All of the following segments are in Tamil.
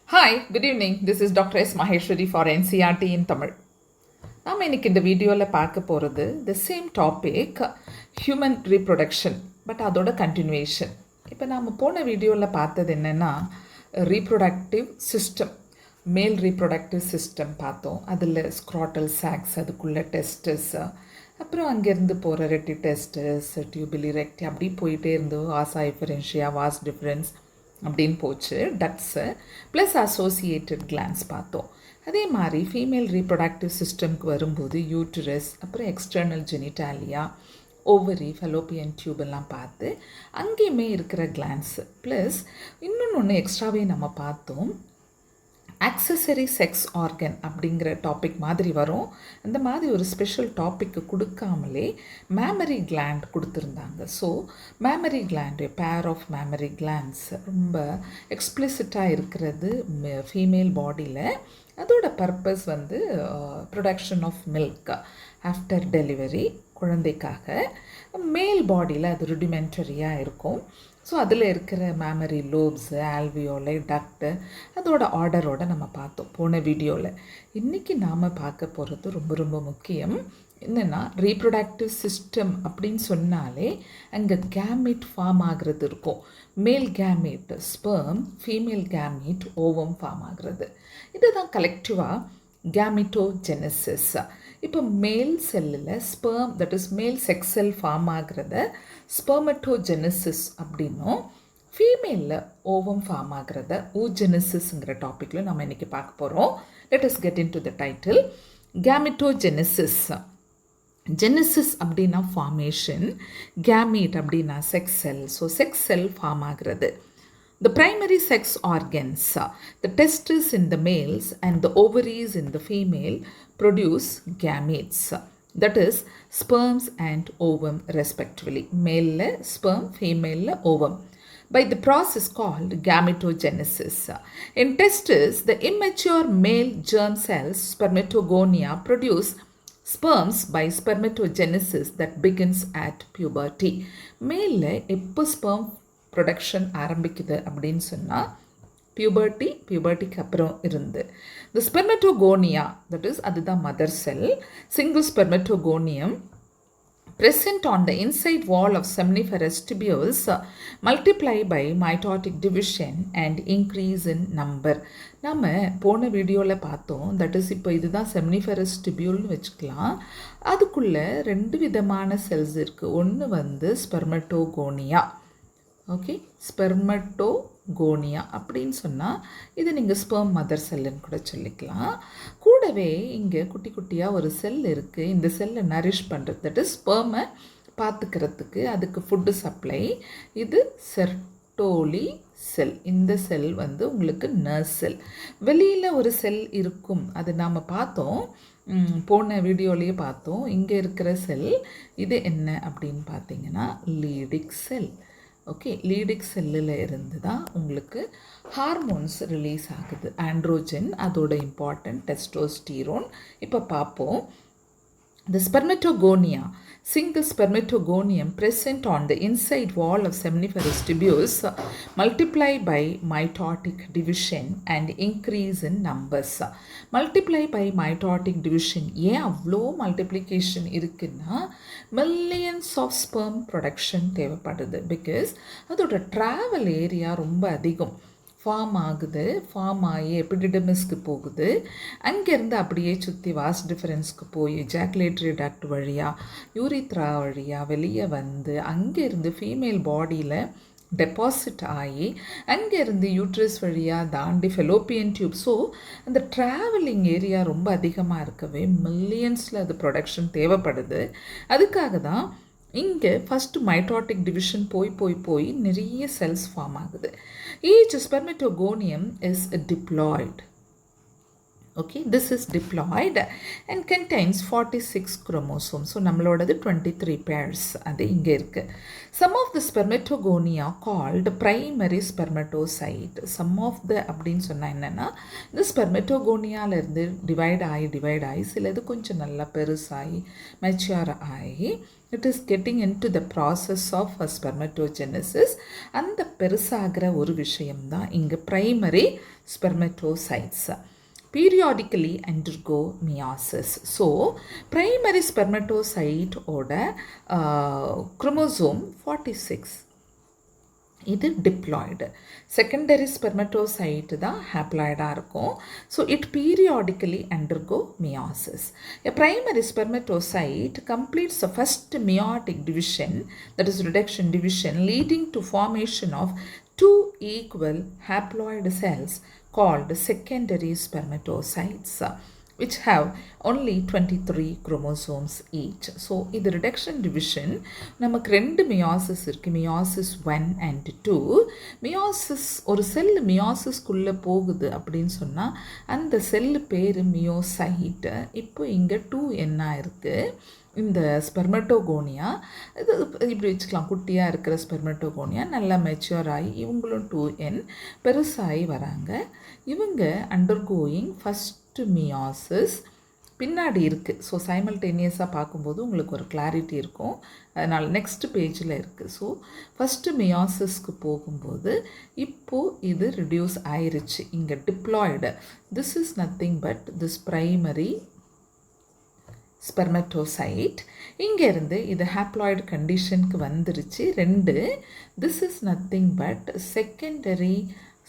Hi, good evening. This is Dr. S. Maheshwari for NCRT in Tamil. நாம் இன்னைக்கு இந்த வீடியோவில் பார்க்க போகிறது the same topic human reproduction but அதோட கண்டினியூவேஷன். இப்போ நாம் போன வீடியோவில் பார்த்தது என்னென்னா ரீப்ரொடக்டிவ் சிஸ்டம், மேல் ரீப்ரொடக்டிவ் சிஸ்டம் பார்த்தோம். அதில் ஸ்க்ராட்டல் சாக்ஸ், அதுக்குள்ளே டெஸ்டஸ், அப்புறம் அங்கேருந்து போகிற ரெட்டி டெஸ்டஸ், டியூபிலி ரெக்டி, அப்படி போயிட்டே இருந்து ஆசா எஃபரென்ஷியா, வாஸ் டிஃப்ரென்ஸ் அப்படின்னு போச்சு. டக்ஸு ப்ளஸ் அசோசியேட்டட் கிளான்ஸ் பார்த்தோம். அதே மாதிரி ஃபீமேல் ரீப்ரொடக்டிவ் சிஸ்டம்க்கு வரும்போது யூட்ரஸ், அப்புறம் external genitalia, ovary, Fallopian tube எல்லாம் பார்த்து அங்கேயுமே இருக்கிற கிளான்ஸு ப்ளஸ் இன்னொன்று எக்ஸ்ட்ராவே நம்ம பார்த்தோம், ஆக்சசரி செக்ஸ் ஆர்கன் அப்படிங்கிற டாபிக் மாதிரி வரும். அந்த மாதிரி ஒரு ஸ்பெஷல் டாப்பிக்கு கொடுக்காமலே மேமரி கிளாண்ட் கொடுத்துருந்தாங்க. So mammary gland, pair of mammary glands ரொம்ப எக்ஸ்பிளிசிட்டாக இருக்கிறது ஃபீமேல் பாடியில். அதோட பர்பஸ் வந்து production of milk after delivery, குழந்தைக்காக. மேல் பாடியில் அது ருடிமெண்டரியாக இருக்கும். ஸோ அதில் இருக்கிற மேமரி லோப்ஸு, ஆல்வியோலை, டக்டு, அதோட ஆர்டரோடு நம்ம பார்த்தோம் போன வீடியோவில். இன்றைக்கி நாம் பார்க்க போகிறது ரொம்ப ரொம்ப முக்கியம். என்னென்னா ரீப்ரொடக்டிவ் சிஸ்டம் அப்படின்னு சொன்னாலே அங்கே கேமீட் ஃபார்ம் ஆகிறது இருக்கும். Male gamete sperm, female gamete ovum form ஆகிறது. இதுதான் கலெக்டிவாக கேமிட்டோஜெனசிஸ். இப்போ மேல் செல்லில் sperm, that is male sex cell form ஆகிறத ஸ்பெர்மட்டோஜெனசிஸ் அப்படின்னும், ஃபீமேலில் ஓவம் ஃபார்ம் ஆகிறத ஊஜெனசிஸ்ங்கிற டாப்பிக்கில் நம்ம இன்றைக்கி பார்க்க போகிறோம். Let us get into the title டைட்டில். கேமிட்டோஜெனசிஸ். ஜெனசிஸ் அப்படின்னா ஃபார்மேஷன், கேமீட் அப்படின்னா sex cell. So sex cell form ஆகிறது. The primary sex organs, the testes in the males and the ovaries in the female, produce gametes, that is sperms and ovum respectively. Male sperm, female ovum, by the process called gametogenesis. In testes, the immature male germ cells, spermatogonia, produce sperms by spermatogenesis that begins at puberty. Male எப்போ sperm ப்ரொடக்ஷன் ஆரம்பிக்குது அப்படின்னு சொன்னால் பியூபர்ட்டிக்கு அப்புறம் இருந்து. த ஸ்பெர்மட்டோகோனியா, தட் இஸ் அதுதான் mother cell, single spermatogonium present on the inside wall of seminiferous tubules multiply by mitotic division and increase in number. நம்ம போன வீடியோவில் பார்த்தோம். தட் இஸ் இப்போ இதுதான் செம்னிஃபெரஸ் டிபியூல்னு வச்சுக்கலாம். அதுக்குள்ளே 2 விதமான செல்ஸ் இருக்குது. ஒன்று வந்து ஸ்பெர்மட்டோகோனியா, ஓகே, ஸ்பெர்மட்டோகோனியா அப்படின்னு சொன்னால் இது நீங்கள் ஸ்பெர்ம் மதர் செல்லுன்னு கூட சொல்லிக்கலாம். கூடவே இங்கே குட்டி குட்டியாக ஒரு செல் இருக்குது. இந்த செல்லை நரிஷ் பண்ணுறது, தட் இஸ் ஸ்பெர்மை பார்த்துக்கிறதுக்கு, அதுக்கு ஃபுட்டு சப்ளை. இது செர்டோலி செல். இந்த செல் வந்து உங்களுக்கு நர்ஸ் செல். வெளியில் ஒரு செல் இருக்கும், அது நாம் பார்த்தோம், போன வீடியோலேயே பார்த்தோம். இங்கே இருக்கிற செல் இது என்ன அப்படின்னு பார்த்தீங்கன்னா லீடிக் செல். ஓகே, லீடிக் செல்லில் இருந்து தான் உங்களுக்கு ஹார்மோன்ஸ் ரிலீஸ் ஆகுது. ஆண்ட்ரோஜன், அதோட இம்பார்ட்டன்ட் டெஸ்டோஸ்டீரோன். இப்போ பார்ப்போம். The spermatogonia, single spermatogonium present on the inside wall of seminiferous tubules multiply by mitotic division and increase in numbers. Multiply by mitotic division. ஏன் அவ்வளோ மல்டிப்ளிகேஷன் இருக்குன்னா மில்லியன்ஸ் ஆஃப் ஸ்பெர்ம் ப்ரொடக்ஷன் தேவைப்படுது. பிகாஸ் அதோட ட்ராவல் ஏரியா ரொம்ப அதிகம். ஃபார்ம் ஆகுது, ஃபார்ம் ஆகி எபிடிடமிஸ்க்கு போகுது, அங்கேருந்து அப்படியே சுற்றி வாஸ் டிஃபரன்ஸ்க்கு போய் எஜாக்குலேட்டரி டக்ட் வழியாக, யூரித்ரா வழியாக வெளியே வந்து அங்கேருந்து ஃபீமேல் பாடியில் டெபாசிட் ஆகி அங்கேருந்து யூட்ரஸ் வழியாக தாண்டி ஃபெலோப்பியன் டியூப். ஸோ அந்த ட்ராவலிங் ஏரியா ரொம்ப அதிகமாக இருக்கவே மில்லியன்ஸில் அது ப்ரொடக்ஷன் தேவைப்படுது. அதுக்காக தான் இங்கே ஃபஸ்ட்டு மைட்டாட்டிக் டிவிஷன் போய் நிறைய செல்ஸ் ஃபார்ம் ஆகுது. Each spermatogonium is diploid. Okay, this is diploid and contains 46 chromosomes. So நம்மளோடது 23 pairs அது இங்க இருக்கு. Some of the spermatogonia called primary spermatocyte. Some of the அப்படின்னு சொன்னா என்னன்னா இந்த ஸ்பெர்மெட்டோகோனியால இருந்து டிவைட் ஆகி சிலது கொஞ்சம் நல்லா பெருசாகி மெச்சூர் ஆகி it is getting into the process of spermatogenesis. அந்த பெருசாகிற ஒரு விஷயம்தான் இங்க primary spermatocytes. Periodically undergo meiosis. So, primary spermatocyte oda chromosome 46. இது diploid. Secondary spermatocyte தான் haploid-ஆ இருக்கும். So, it periodically undergo meiosis. A primary spermatocyte completes the first meiotic division, that is reduction division, leading to formation of two equal haploid cells called secondary spermatocytes, which have only 23 chromosomes each. So, இது reduction division நமக்கு ரெண்டு meiosis இருக்கு, meiosis 1 and 2. meiosis ஒரு செல் meiosis-குள்ள போகுது அப்படின்னு சொன்னா அந்த செல் பேரு மியோசைட். இப்போ இங்க 2 என்ன இருக்கு, இந்த ஸ்பெர்மட்டோகோனியா இது இப்படி வச்சுக்கலாம், குட்டியாக இருக்கிற ஸ்பெர்மட்டோகோனியா நல்லா மெச்சூர் ஆகி இவங்களும் 2n பெருசாகி வராங்க. இவங்க அண்டர்கோயிங் ஃபஸ்ட்டு மியாசிஸ் பின்னாடி இருக்குது. ஸோ சைமல்டேனியஸாக பார்க்கும்போது உங்களுக்கு ஒரு கிளாரிட்டி இருக்கும், அதனால் நெக்ஸ்ட் பேஜில் இருக்குது. ஸோ ஃபஸ்ட்டு மியாசிஸ்க்கு போகும்போது இப்போது இது ரிடியூஸ் ஆயிருச்சு. இங்கே diploid, this is nothing but this primary spermatocyte. இங்கேருந்து இது ஹாப்ளாய்டு கண்டிஷனுக்கு வந்துருச்சு ரெண்டு. This is nothing but secondary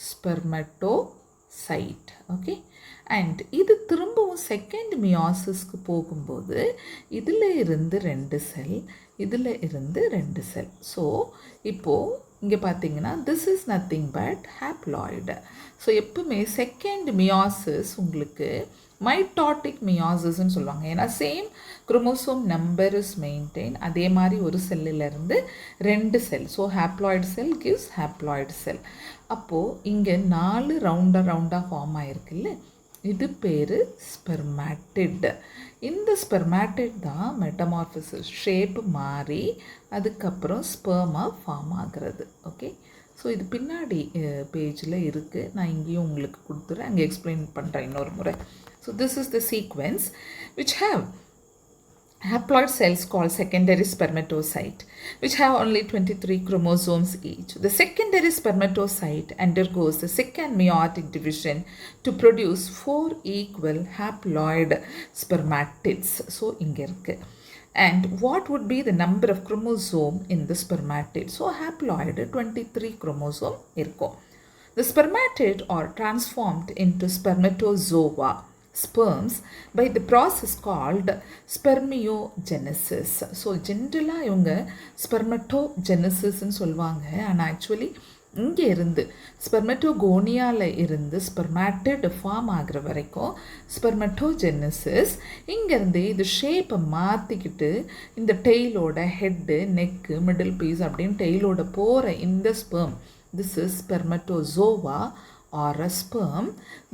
spermatocyte. Okay, and இது திரும்பவும் செகண்ட் மியாசிஸ்க்கு போகும்போது இதில் இருந்து ரெண்டு செல், இதில் இருந்து ரெண்டு செல். ஸோ இப்போது இங்கே பார்த்தீங்கன்னா this is nothing but haploid. So எப்பவுமே செகண்ட் மியாசிஸ் உங்களுக்கு மைட்டாட்டிக் மியாசிஸ்ன்னு சொல்லுவாங்க. ஏன்னா same chromosome number is maintain. அதே மாதிரி ஒரு செல்லிலேருந்து ரெண்டு செல். ஸோ ஹாப்ளாய்டு செல் கிவ்ஸ் ஹாப்ளாய்டு செல். அப்போது இங்கே 4 ரவுண்டாக ஃபார்ம் ஆகிருக்குல்ல, இது பேர் ஸ்பெர்மாட்டிட். இந்த ஸ்பெர்மாட்டிட் தான் மெட்டமார்ஃபிசிஸ் ஷேப் மாறி அதுக்கப்புறம் ஸ்பெர்மா ஃபார்ம் ஆகிறது. ஓகே, ஸோ இது பின்னாடி பேஜில் இருக்குது, நான் இங்கேயும் உங்களுக்கு கொடுத்துறேன், அங்கே எக்ஸ்பிளைன் பண்ணுறேன் இன்னொரு முறை. So this is the sequence which have haploid cells called secondary spermatocyte, which have only 23 chromosomes each. The secondary spermatocyte undergoes the second meiotic division to produce 4 equal haploid spermatids. So இங்க இருக்கு. And what would be the number of chromosome in the spermatid? So haploid 23 chromosome இருக்கும். The spermatid are transformed into spermatozoa, sperms, by the process called spermiogenesis. So ஜென்ரலாக இவங்க ஸ்பெர்மட்டோஜெனசிஸ்ன்னு சொல்லுவாங்க. ஆனால் ஆக்சுவலி இங்கே இருந்து ஸ்பெர்மட்டோகோனியாவில் இருந்து ஸ்பெர்மாட்டிட் ஃபார்ம் ஆகிற வரைக்கும் ஸ்பெர்மட்டோஜெனசிஸ். இங்கேருந்து இது ஷேப்பை மாற்றிக்கிட்டு இந்த டெய்லோட ஹெட்டு, நெக்கு, மிடில் பீஸ் அப்படின்னு டெய்லோட போகிற இந்த sperm, this is spermatozoa or a sperm.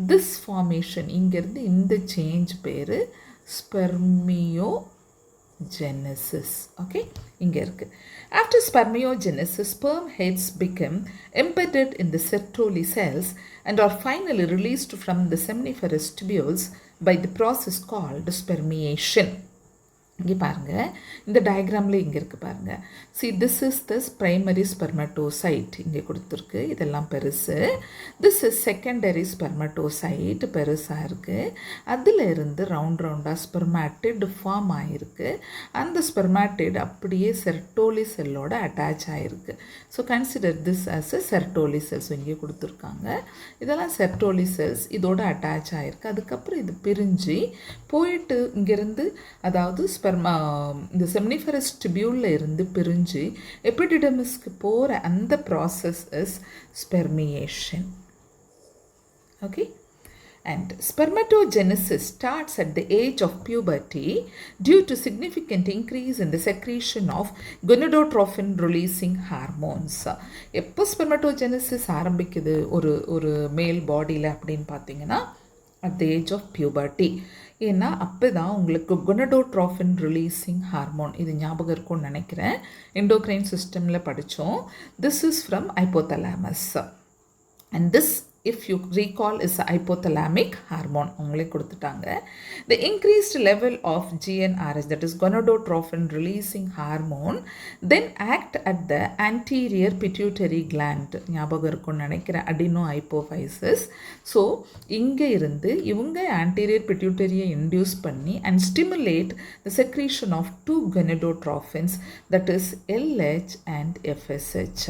This formation இங்கிருந்து இந்த சேஞ்ச் பேரு spermiogenesis. Okay, இங்க இருக்கு. After spermiogenesis, sperm heads become embedded in the Sertoli cells and are finally released from the seminiferous tubules by the process called spermiation. இங்கே பாருங்கள், இந்த டயக்ராமில் இங்கே இருக்குது பாருங்கள். See, this is the primary spermatocyte இங்கே கொடுத்துருக்கு, இதெல்லாம் பெருசு. This is secondary spermatocyte, பெருசாக இருக்குது. அதில் இருந்து ரவுண்டாக ஸ்பெர்மாட்டிட் ஃபார்ம் ஆகிருக்கு. அந்த ஸ்பெர்மாட்டிட் அப்படியே செர்டோலி செல்லோட அட்டாச் ஆகிருக்கு. So consider this as a Sertoli cells இங்கே கொடுத்துருக்காங்க. இதெல்லாம் செர்டோலி செல்ஸ் இதோட அட்டாச் ஆகிருக்கு. அதுக்கப்புறம் இது பிரிஞ்சு போயிட்டு இங்கேருந்து, அதாவது இந்த செமினிஃபரஸ் டிபியூலில் இருந்து பிரிஞ்சு எபிடிடமிஸ்க்கு போகிற அந்த process is spermiation. Okay, and spermatogenesis starts at the age of puberty due to significant increase in the secretion of gonadotrophin releasing hormones. எப்போ ஸ்பெர்மட்டோஜெனசிஸ் ஆரம்பிக்குது ஒரு மேல் பாடியில் அப்படின்னு பார்த்தீங்கன்னா at the age of puberty. ஏன்னா அப்போ தான் உங்களுக்கு குனடோட்ரோஃபின் ரிலீஸிங் ஹார்மோன், இது ஞாபகம் இருக்கும்னு நினைக்கிறேன், எண்டோக்ரைன் சிஸ்டமில் படித்தோம். This is from hypothalamus and this, if you recall, is a hypothalamic hormone. உங்களே கொடுத்துட்டாங்க. The increased level of GnRH, that is gonadotrophin releasing hormone, then act at the anterior pituitary gland. ஞாபகம் இருக்கும்னு நினைக்கிறேன், adeno hypophysis. ஸோ இங்கே இருந்து இவங்க anterior pituitary induce பண்ணி and stimulate the secretion of two gonadotrophins, that is LH and FSH,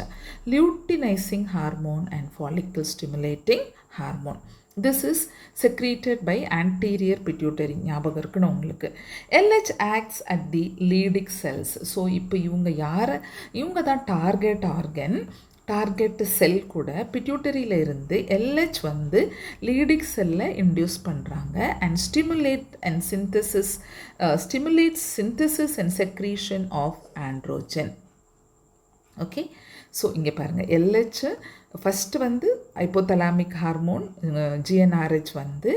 luteinizing hormone and follicle stimulating hormone. This is secreted by anterior pituitary. ஞாபகம் இருக்குன்னு உங்களுக்கு. LH acts at the Leydig cells. So இப்போ இவங்க தான் டார்கெட் ஆர்கன், டார்கெட் செல் கூட பிட்யூட்டரியில் இருந்து LH வந்து லீடிக் செல்லை இன்டியூஸ் பண்ணுறாங்க and stimulates synthesis and secretion of androgen. Okay, so இங்கே பாருங்கள், LH ஃபஸ்ட்டு வந்து ஹைப்போதலாமிக் ஹார்மோன் GnRH வந்து,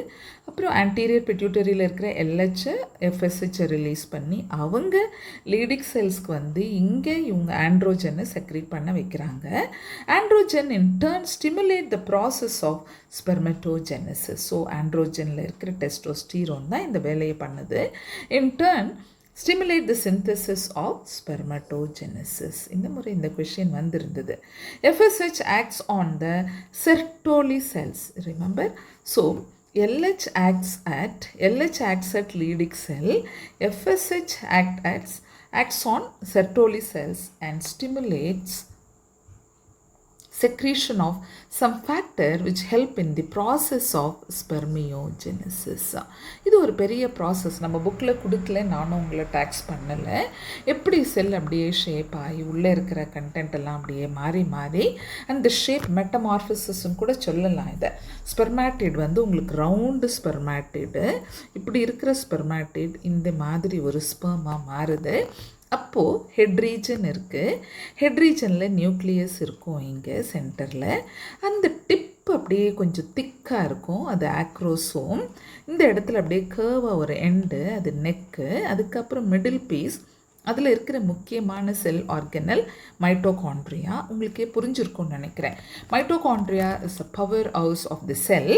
அப்புறம் ஆன்டீரியர் பிட்யூட்டரியில் இருக்கிற LH FSH ரிலீஸ் பண்ணி அவங்க லீடிக் செல்ஸ்க்கு வந்து இங்கே இவங்க ஆண்ட்ரோஜனை செக்ரீட் பண்ண வைக்கிறாங்க. Androgen in turn stimulate the process of spermatogenesis. So ஆண்ட்ரோஜனில் இருக்கிற டெஸ்டோஸ்டீரோன் தான் இந்த வேலையை பண்ணுது. In turn stimulate the synthesis of spermatogenesis. இந்த முறை இந்த question வந்திருந்தது. FSH acts on the Sertoli cells. Remember? So LH acts at Leydig cell. FSH acts on Sertoli cells and stimulates secretion of some factor which help in the process of spermiogenesis. இது ஒரு பெரிய ப்ராசஸ், நம்ம புக்கில் கொடுக்கல, நானும் உங்களை டேக்ஸ் பண்ணலை. எப்படி செல் அப்படியே ஷேப் ஆகி உள்ளே இருக்கிற கண்டென்ட் எல்லாம் அப்படியே மாறி அந்த ஷேப் மெட்டமார்ஃபிசஸ்ன்னு கூட சொல்லலாம். இதை ஸ்பெர்மாட்டிட் வந்து உங்களுக்கு ரவுண்டு ஸ்பெர்மாட்டிடு, இப்படி இருக்கிற ஸ்பெர்மாட்டிட் இந்த மாதிரி ஒரு ஸ்பெர்மாக மாறுது. அப்போது ஹெட் ரீஜன் இருக்குது, ஹெட் ரீஜனில் நியூக்ளியஸ் இருக்கும் இங்கே சென்டரில். அந்த டிப் அப்படியே கொஞ்சம் திக்காக இருக்கும், அது ஆக்ரோசோம். இந்த இடத்துல அப்படியே கர்வாக ஒரு எண்டு, அது நெக்கு. அதுக்கப்புறம் மிடில் பீஸ், அதில் இருக்கிற முக்கியமான செல் ஆர்கனல் மைட்டோகாண்ட்ரியா. உங்களுக்கே புரிஞ்சிருக்கும்னு நினைக்கிறேன். Mitochondria is a power house of the cell.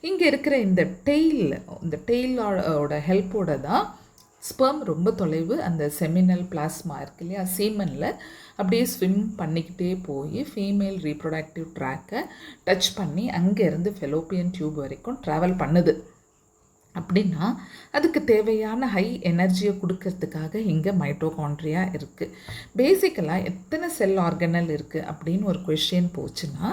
இங்கே இருக்கிற இந்த டெய்லோட ஹெல்ப்போட தான் ஸ்பெர்ம் ரொம்ப தொலைவு அந்த செமினல் பிளாஸ்மா இருக்கு இல்லையா, சீமனில் அப்படியே ஸ்விம் பண்ணிக்கிட்டே போய் ஃபீமேல் ரீப்ரொடக்டிவ் ட்ராக்கை டச் பண்ணி அங்கேருந்து ஃபெலோப்பியன் டியூப் வரைக்கும் ட்ராவல் பண்ணுது. அப்படின்னா அதுக்கு தேவையான ஹை எனர்ஜியை கொடுக்கறதுக்காக இங்கே மைட்டோகாண்ட்ரியா இருக்குது. பேசிக்கலாக எத்தனை செல் ஆர்கனல் இருக்குது அப்படின்னு ஒரு கொஷின் போச்சுன்னா,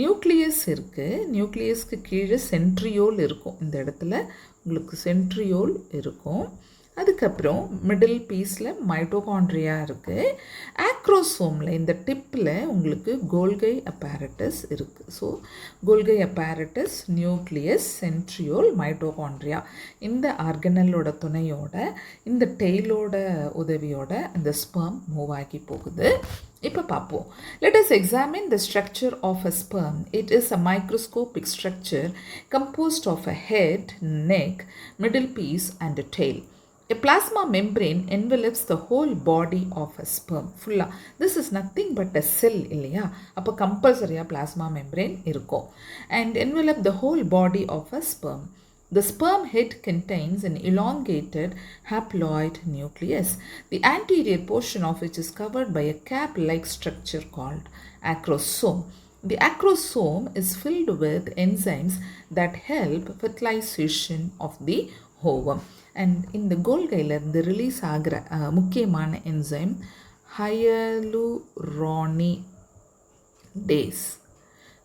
நியூக்ளியஸ் இருக்குது, நியூக்ளியஸ்க்கு கீழே சென்ட்ரியோல் இருக்கும். இந்த இடத்துல உங்களுக்கு சென்ட்ரியோல் இருக்கும். அதுக்கப்புறம் மிடில் பீஸில் மைட்டோகாண்ட்ரியா இருக்குது. ஆக்ரோசோமில் இந்த டிப்பில் உங்களுக்கு கோல்கை அப்பேரட்டஸ் இருக்குது. ஸோ கோல்கை அப்பேரட்டஸ், நியூக்ளியஸ், சென்ட்ரியோல், மைட்டோகாண்ட்ரியா, இந்த ஆர்கனலோட துணையோட இந்த டெய்லோட உதவியோட அந்த ஸ்பெர்ம் மூவ் ஆகி போகுது. இப்போ பார்ப்போம். Let us examine the structure of a sperm. It is a microscopic structure composed of a head, neck, middle piece and a tail. A plasma membrane envelops the whole body of a sperm. Fulla. This is nothing but a cell இல்லையா? அப்போ கம்பல்சரியாக plasma membrane இருக்கும். And envelop the whole body of a sperm. The sperm head contains an elongated haploid nucleus, the anterior portion of which is covered by a cap-like structure called acrosome. The acrosome is filled with enzymes that help fertilization of the ovum. And இந்த கோல்கையிலேருந்து ரிலீஸ் ஆகிற முக்கியமான என்சைம் ஹையலுரானிடேஸ்.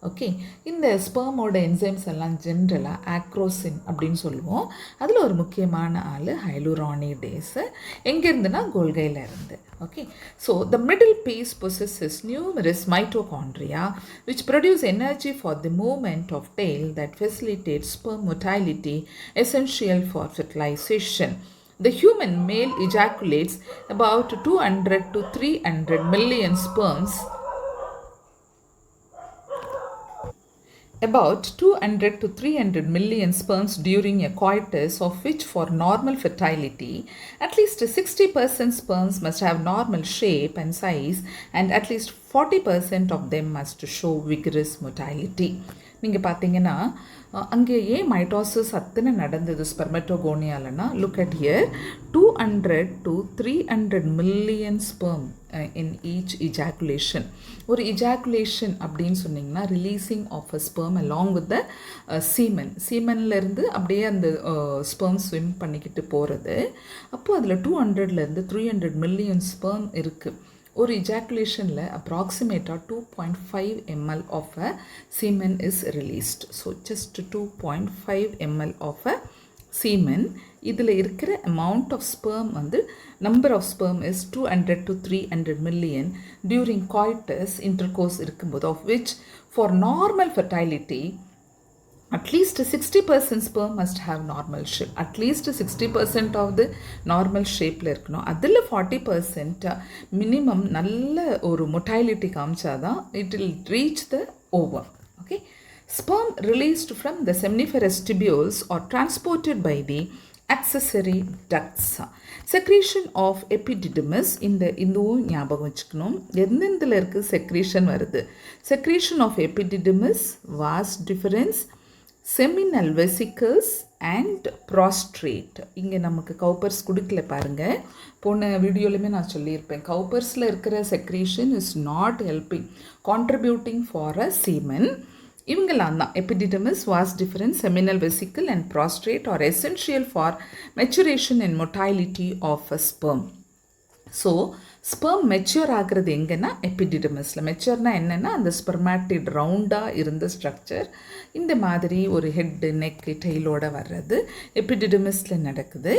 ஓகே, இந்த ஸ்பெர்மோட என்சைம்ஸ் எல்லாம் ஜென்ரலாக ஆக்ரோசின் அப்படின்னு சொல்லுவோம். அதில் ஒரு முக்கியமான ஆள் ஹைலுரானிடேஸு. எங்கேருந்துன்னா கோல்கையிலேருந்து. Okay, so the middle piece possesses numerous mitochondria which produce energy for the movement of tail that facilitates sperm motility essential for fertilization. The human male ejaculates about 200 to 300 million sperms about 200 to 300 million sperms during a coitus, of which for normal fertility at least 60% sperms must have normal shape and size, and at least 40% of them must show vigorous motility. நீங்கள் பார்த்தீங்கன்னா அங்கே ஏன் மைட்டாசிஸ் அத்தனை நடந்தது ஸ்பெர்மட்டோகோனியாலனா, look at here, 200 to 300 million sperm in each ejaculation. ஒரு இஜாக்குலேஷன் அப்படின்னு சொன்னிங்கன்னா releasing of a sperm along with the சீமன்லேருந்து அப்படியே அந்த ஸ்பெர்ம் ஸ்விம் பண்ணிக்கிட்டு போகிறது. அப்போது அதில் 200லேருந்து 300 million sperm இருக்குது. ஒரு இஜாக்குலேஷனில் அப்ராக்சிமேட்டாக 2.5 ml of a semen is released. So just 2.5 ml of a semen. இதில் இருக்கிற அமௌண்ட் ஆஃப் ஸ்பெர்ம் வந்து number of sperm is 200 to 300 million during coitus intercourse இருக்கும்போது, of which for normal fertility at least 60% sperm must have normal shape. At least 60% of the normal shapeல இருக்கணும். அதில் 40% மினிமம் நல்ல ஒரு மொட்டைலிட்டி காமிச்சாதான் it will reach the ovum. Okay. Sperm released from the seminiferous tubules are transported by the accessory ducts. Secretion of epididymis, இதுவும் ஞாபகம் வச்சுக்கணும். எந்தெந்தில் இருக்குது secretion வருது. Secretion of epididymis, vas deferens, seminal vesicles and prostrate. இங்கே நமக்கு கவுப்பர்ஸ் கொடுக்கல பாருங்கள். போன வீடியோலையுமே நான் சொல்லியிருப்பேன், கவுப்பர்ஸில் இருக்கிற secretion is not helping contributing for a semen. இவங்கெல்லாம் தான் epididymis, vas deferens, seminal vesicle and prostate are essential for maturation and motility of a sperm. So sperm mature ஆகிறது எங்கன்னா எபிடிடமிஸில். மெச்சூர்னால் என்னென்னா அந்த ஸ்பெர்மாட்டிட் ரவுண்டாக இருந்த ஸ்ட்ரக்சர் இந்த மாதிரி ஒரு ஹெட்டு, நெக்கு, டெய்லோடு வர்றது எபிடிடமிஸில் நடக்குது.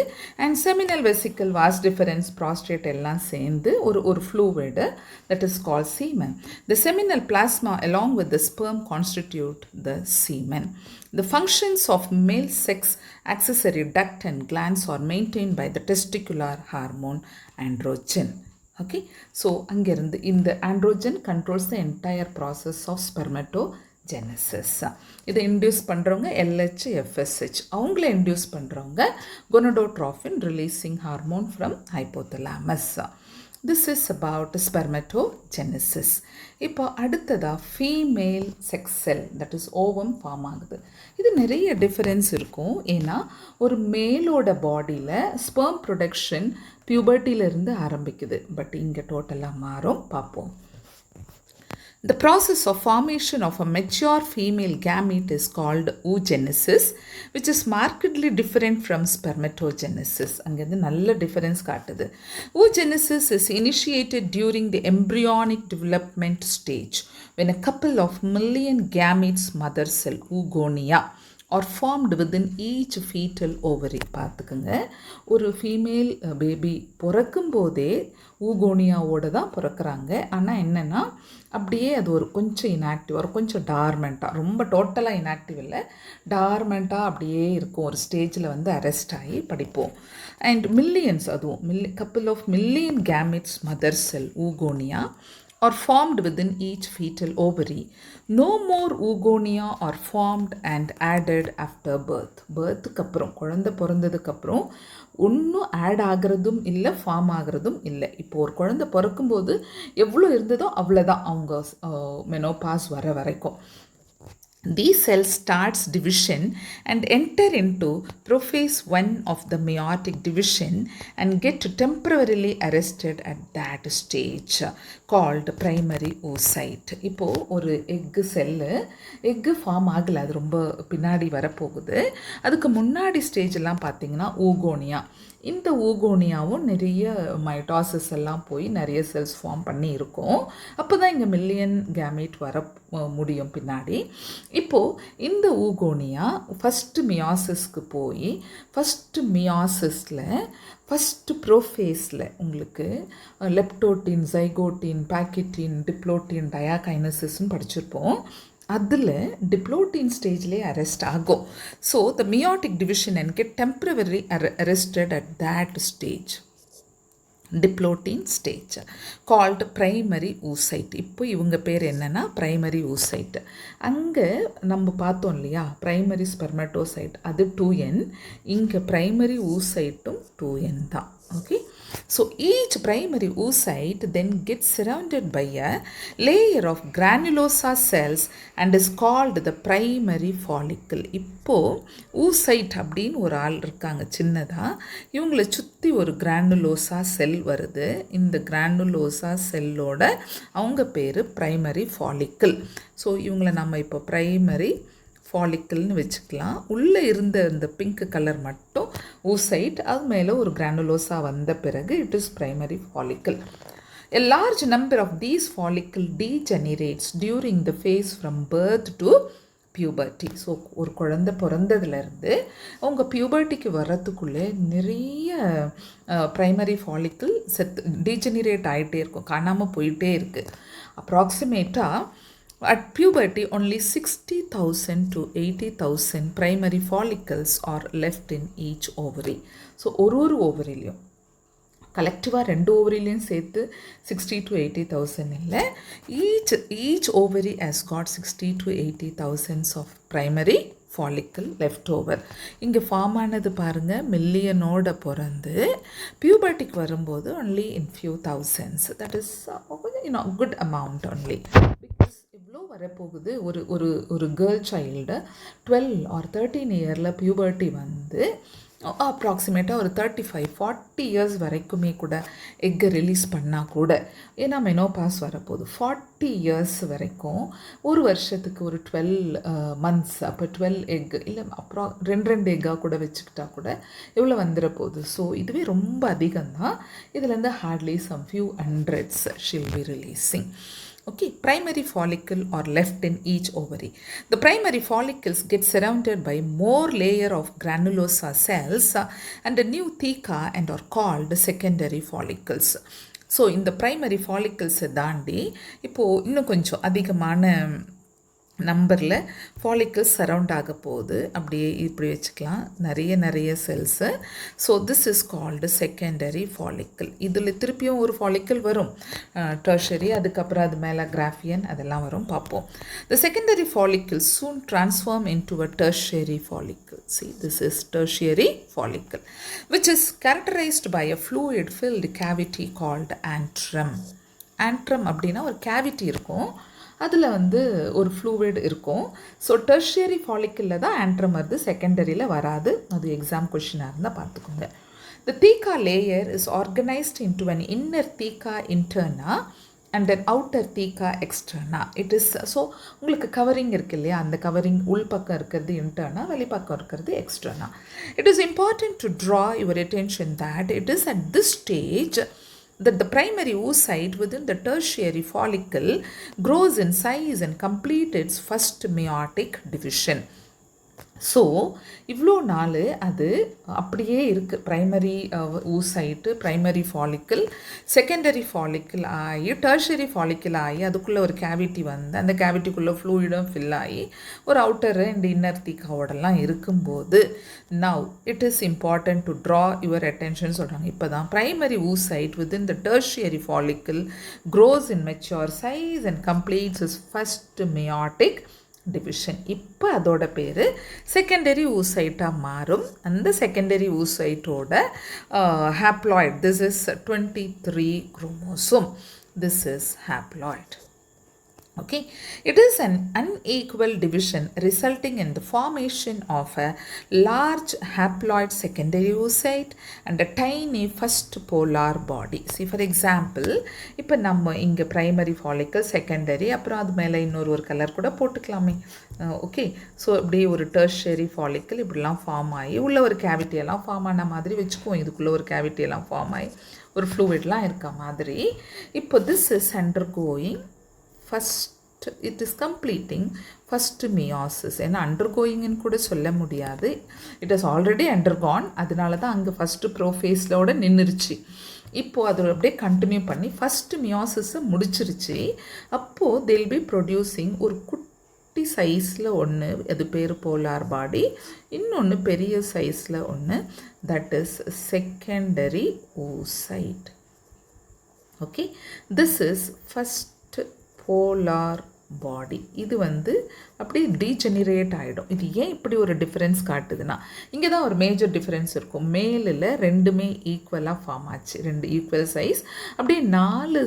And seminal vesicle, vas deferens, prostate எல்லாம் சேர்ந்து ஒரு fluid that is call semen. The seminal plasma along with the sperm constitute the semen. The functions of male sex accessory duct and glands are maintained by the testicular hormone androgen. Okay, so அங்கிருந்து இந்த androgen controls the entire process of spermatogenesis. இதை இன்டியூஸ் பண்ணுறவங்க LH, FSH. அவங்கள இன்டியூஸ் பண்ணுறவங்க gonadotrophin releasing hormone from hypothalamus. This is about spermatogenesis. இப்போ அடுத்ததாக female sex cell that is ovum form ஆகுது. இது நிறைய டிஃபரன்ஸ் இருக்கும். ஏன்னா ஒரு மேலோட பாடியில் ஸ்பெர்ம் ப்ரொடக்ஷன் பியூபர்ட்டியிலிருந்து ஆரம்பிக்குது. பட் இங்கே டோட்டலாக மாறும், பார்ப்போம். The process of formation of a mature female gamete is called oogenesis, which is markedly different from spermatogenesis. அங்கிருந்து நல்ல டிஃபரன்ஸ் காட்டுது. Oogenesis is initiated during the embryonic development stage when a couple of million gametes mother cell oogonia are formed within each fetal ovary. பார்த்துக்குங்க, ஒரு ஃபீமேல் பேபி பிறக்கும் போதே ஊகோனியாவோடு தான் பிறக்கிறாங்க. ஆனால் என்னென்னா அப்படியே அது ஒரு கொஞ்சம் இன்ஆக்டிவ், ஒரு கொஞ்சம் டார்மெண்ட்டாக, ரொம்ப டோட்டலாக இன்ஆக்டிவ் இல்லை, டார்மெண்ட்டாக அப்படியே இருக்கும். ஒரு ஸ்டேஜில் வந்து அரெஸ்ட் ஆகி படிப்போம். அண்ட் மில்லியன்ஸ், அதுவும் couple of million gametes mother cell oogonia are formed within each fetal ovary. No more oogonia are formed and added after birth. பர்த்துக்கு அப்புறம், குழந்தை பிறந்ததுக்கப்புறம் ஒன்றும் ஆட் ஆகிறதும் இல்லை, ஃபார்ம் ஆகிறதும் இல்லை. இப்போது ஒரு குழந்தை பிறக்கும்போது எவ்வளோ இருந்ததோ அவ்வளோதான் அவங்க மெனோபாஸ் வர வரைக்கும். These cells starts division and enter into prophase 1 of the meiotic division and get temporarily arrested at that stage called primary oocyte. இப்போது ஒரு எக்கு ஃபார்ம் ஆகலை, அது ரொம்ப பின்னாடி வரப்போகுது. அதுக்கு முன்னாடி ஸ்டேஜெல்லாம் பார்த்திங்கன்னா ஊகோனியா. இந்த ஊகோனியாவும் நிறைய மைட்டாசிஸ் எல்லாம் போய் நிறைய செல்ஸ் ஃபார்ம் பண்ணி இருக்கும். அப்போ தான் இங்கே மில்லியன் கேமேட் வர முடியும் பின்னாடி. இப்போது இந்த ஊகோனியா ஃபஸ்ட்டு மியாசிஸ்க்கு போய் ஃபஸ்ட்டு மியாசிஸில் ஃபஸ்ட்டு ப்ரோஃபேஸில் உங்களுக்கு லெப்டோட்டின், ஜைகோட்டின், பேக்கெட்டின், டிப்ளோட்டின், டயாகைனசிஸ்ன்னு படிச்சிருப்போம். அதில் டிப்ளோட்டின் ஸ்டேஜ்லேயே அரெஸ்ட் ஆகும். So the meiotic division and get temporarily arrested at that stage. Diplotene stage called primary oocyte. இப்போ இவங்க பேர் என்னென்னா பிரைமரி ஊசைட். அங்கே நம்ம பார்த்தோம் இல்லையா பிரைமரி ஸ்பெர்மட்டோசைட், அது 2N. இங்கே பிரைமரி ஊசைட்டும் 2N தான். Okay, so each primary oocyte then gets surrounded by a layer of granulosa cells and is called the primary follicle. இப்போ oocyte அப்படின்னு ஒரு ஆள் இருக்காங்க சின்னதாக, இவங்களை சுற்றி ஒரு கிரானுலோசா செல் வருது. இந்த கிரானுலோசா செல்லோட அவங்க பேர் பிரைமரி ஃபாலிக்கிள். ஸோ இவங்களை நம்ம இப்போ பிரைமரி ஃபாலிக்கிள்னு வச்சுக்கலாம். உள்ளே இருந்த இந்த பிங்க் கலர் மட்டும் ஊசைட், அது மேலே ஒரு கிரானுலோசா வந்த பிறகு it is primary follicle. A large number of these follicle degenerates during the phase from birth to puberty. So ஒரு குழந்தை பிறந்ததுலேருந்து அவங்க பியூபர்ட்டிக்கு வர்றதுக்குள்ளே நிறைய ப்ரைமரி ஃபாலிக்கிள் டீஜெனரேட் ஆகிட்டே இருக்கும், காணாமல் போயிட்டே இருக்குது. அப்ராக்சிமேட்டாக at puberty only 60,000 to 80,000 primary follicles are left in each ovary. So ஒரு ஓவரிலையும் கலெக்டிவாக 2 ஓவரிலையும் சேர்த்து 60 to 80,000 இல்லை, each ovary has got 60 to 80,000 of primary follicle left over. இங்கே ஃபார்ம் ஆனது பாருங்கள், மில்லியனோட பிறந்து பியூபர்ட்டிக்கு வரும்போது only in few thousands. that is good amount only. எவ்வளோ வரப்போகுது, ஒரு கேர்ள் சைல்டு 12 or 13 இயரில் பியூபர்ட்டி வந்து அப்ராக்சிமேட்டாக ஒரு 35-40 இயர்ஸ் வரைக்குமே கூட எக்கை ரிலீஸ் பண்ணால் கூட, ஏன்னா மெனோபாஸ் வரப்போகுது 40 இயர்ஸ் வரைக்கும், ஒரு வருஷத்துக்கு ஒரு 12 months, அப்போ 12 எக் இல்லை அப்புறம் 2 எக்காக கூட வச்சுக்கிட்டா கூட எவ்வளோ வந்துட போகுது. ஸோ இதுவே ரொம்ப அதிகம்தான். இதுலேருந்து hardly some few hundreds she'll be releasing. Okay, primary follicle are left in each ovary. The primary follicles get surrounded by more layer of granulosa cells and a new theca and are called secondary follicles. So in the primary follicles தாண்டி இப்போது இன்னும் கொஞ்சம் அதிகமான நம்பரில் ஃபாலிக்கிள்ஸ் சரவுண்ட் ஆக போகுது. அப்படியே இப்படி வச்சுக்கலாம், நிறைய cells. So this is called secondary follicle. இதில் திருப்பியும் ஒரு ஃபாலிக்கிள் வரும் டெர்ஷரி, அதுக்கப்புறம் அது மேலே கிராஃபியன் அதெல்லாம் வரும், பார்ப்போம். த secondary follicle soon transform into a tertiary follicle. See this is tertiary follicle which is characterized by a fluid filled cavity called antrum. antrum அப்படின்னா ஒரு கேவிட்டி இருக்கும், அதில் வந்து ஒரு ஃப்ளூவிட் இருக்கும். ஸோ டெர்ஷியரி ஃபாலிக்கிளில் தான் ஆண்ட்ரம் வருது, செகண்டரியில் வராது. அது எக்ஸாம் கொஷினாக இருந்தால் பார்த்துக்கோங்க. The theca layer is organised into an inner theca interna and an outer theca externa. It is so உங்களுக்கு கவரிங் இருக்குது இல்லையா, அந்த கவரிங் உள்பக்கம் இருக்கிறது இன்டர்னா, வெளிப்பக்கம் இருக்கிறது externa. It is important to draw your attention that it is at this stage that the primary oocyte within the tertiary follicle grows in size and completes its first meiotic division. So இவ்வளோ நாள் அது அப்படியே இருக்குது. Primary oocyte, primary follicle, secondary follicle ஆகி டெர்ஷரி ஃபாலிக்கிள் ஆகி அதுக்குள்ளே ஒரு கேவிட்டி வந்து அந்த கேவிட்டிக்குள்ளே ஃப்ளூயிடும் ஃபில் ஆகி ஒரு அவுட்டர் அண்ட் இன்னர் தீக்காவோடலாம் இருக்கும்போது now it is important to draw your attention சொல்கிறாங்க. இப்போ தான் primary oocyte within the tertiary follicle grows in mature size and completes is first meiotic division. இப்போ அதோட பேர் செகண்டரி ஊசைட்டாக மாறும். அந்த செகண்டரி ஊசைட்டோட haploid, this is 23 chromosome, this is haploid. Okay, it is an unequal division resulting in the formation of a large haploid secondary oocyte and a tiny first polar body. See for example, இப்போ நம்ம இங்கே primary follicle, secondary, அப்புறம் அது மேலே இன்னொரு கலர் கூட போட்டுக்கலாமே. ஓகே, ஸோ இப்படி ஒரு tertiary follicle இப்படிலாம் ஃபார்ம் ஆகி உள்ள ஒரு கேவிட்டியெல்லாம் ஃபார்ம் ஆன மாதிரி வச்சுக்குவோம். இதுக்குள்ளே ஒரு கேவிட்டியெல்லாம் ஃபார்ம் ஆகி ஒரு ஃப்ளூவிட்லாம் இருக்க மாதிரி. இப்போ this is undergoing first, it is completing first meiosis. ஏன்னா அண்டர்கோயிங்னு கூட சொல்ல முடியாது, இட் இஸ் ஆல்ரெடி அண்டர்கான். அதனால தான் அங்கே ஃபஸ்ட்டு ப்ரோஃபேஸோடு நின்றுருச்சு. இப்போது அதை அப்படியே கண்டினியூ பண்ணி ஃபஸ்ட்டு மியாசிஸை முடிச்சிருச்சு. அப்போது they'll be producing ஒரு குட்டி சைஸில் ஒன்று, அது பேர் போலார் பாடி. இன்னொன்று பெரிய சைஸில் ஒன்று, that is secondary oocyte. Okay, this is first polar body. இது வந்து அப்படியே டீஜெனரேட் ஆகிடும். இது ஏன் இப்படி ஒரு டிஃப்ரென்ஸ் காட்டுதுன்னா, இங்கே தான் ஒரு மேஜர் டிஃப்ரென்ஸ் இருக்கும். மேலில் ரெண்டுமே ஈக்குவலாக ஃபார்ம் ஆச்சு, 2 ஈக்குவல் சைஸ். அப்படியே 4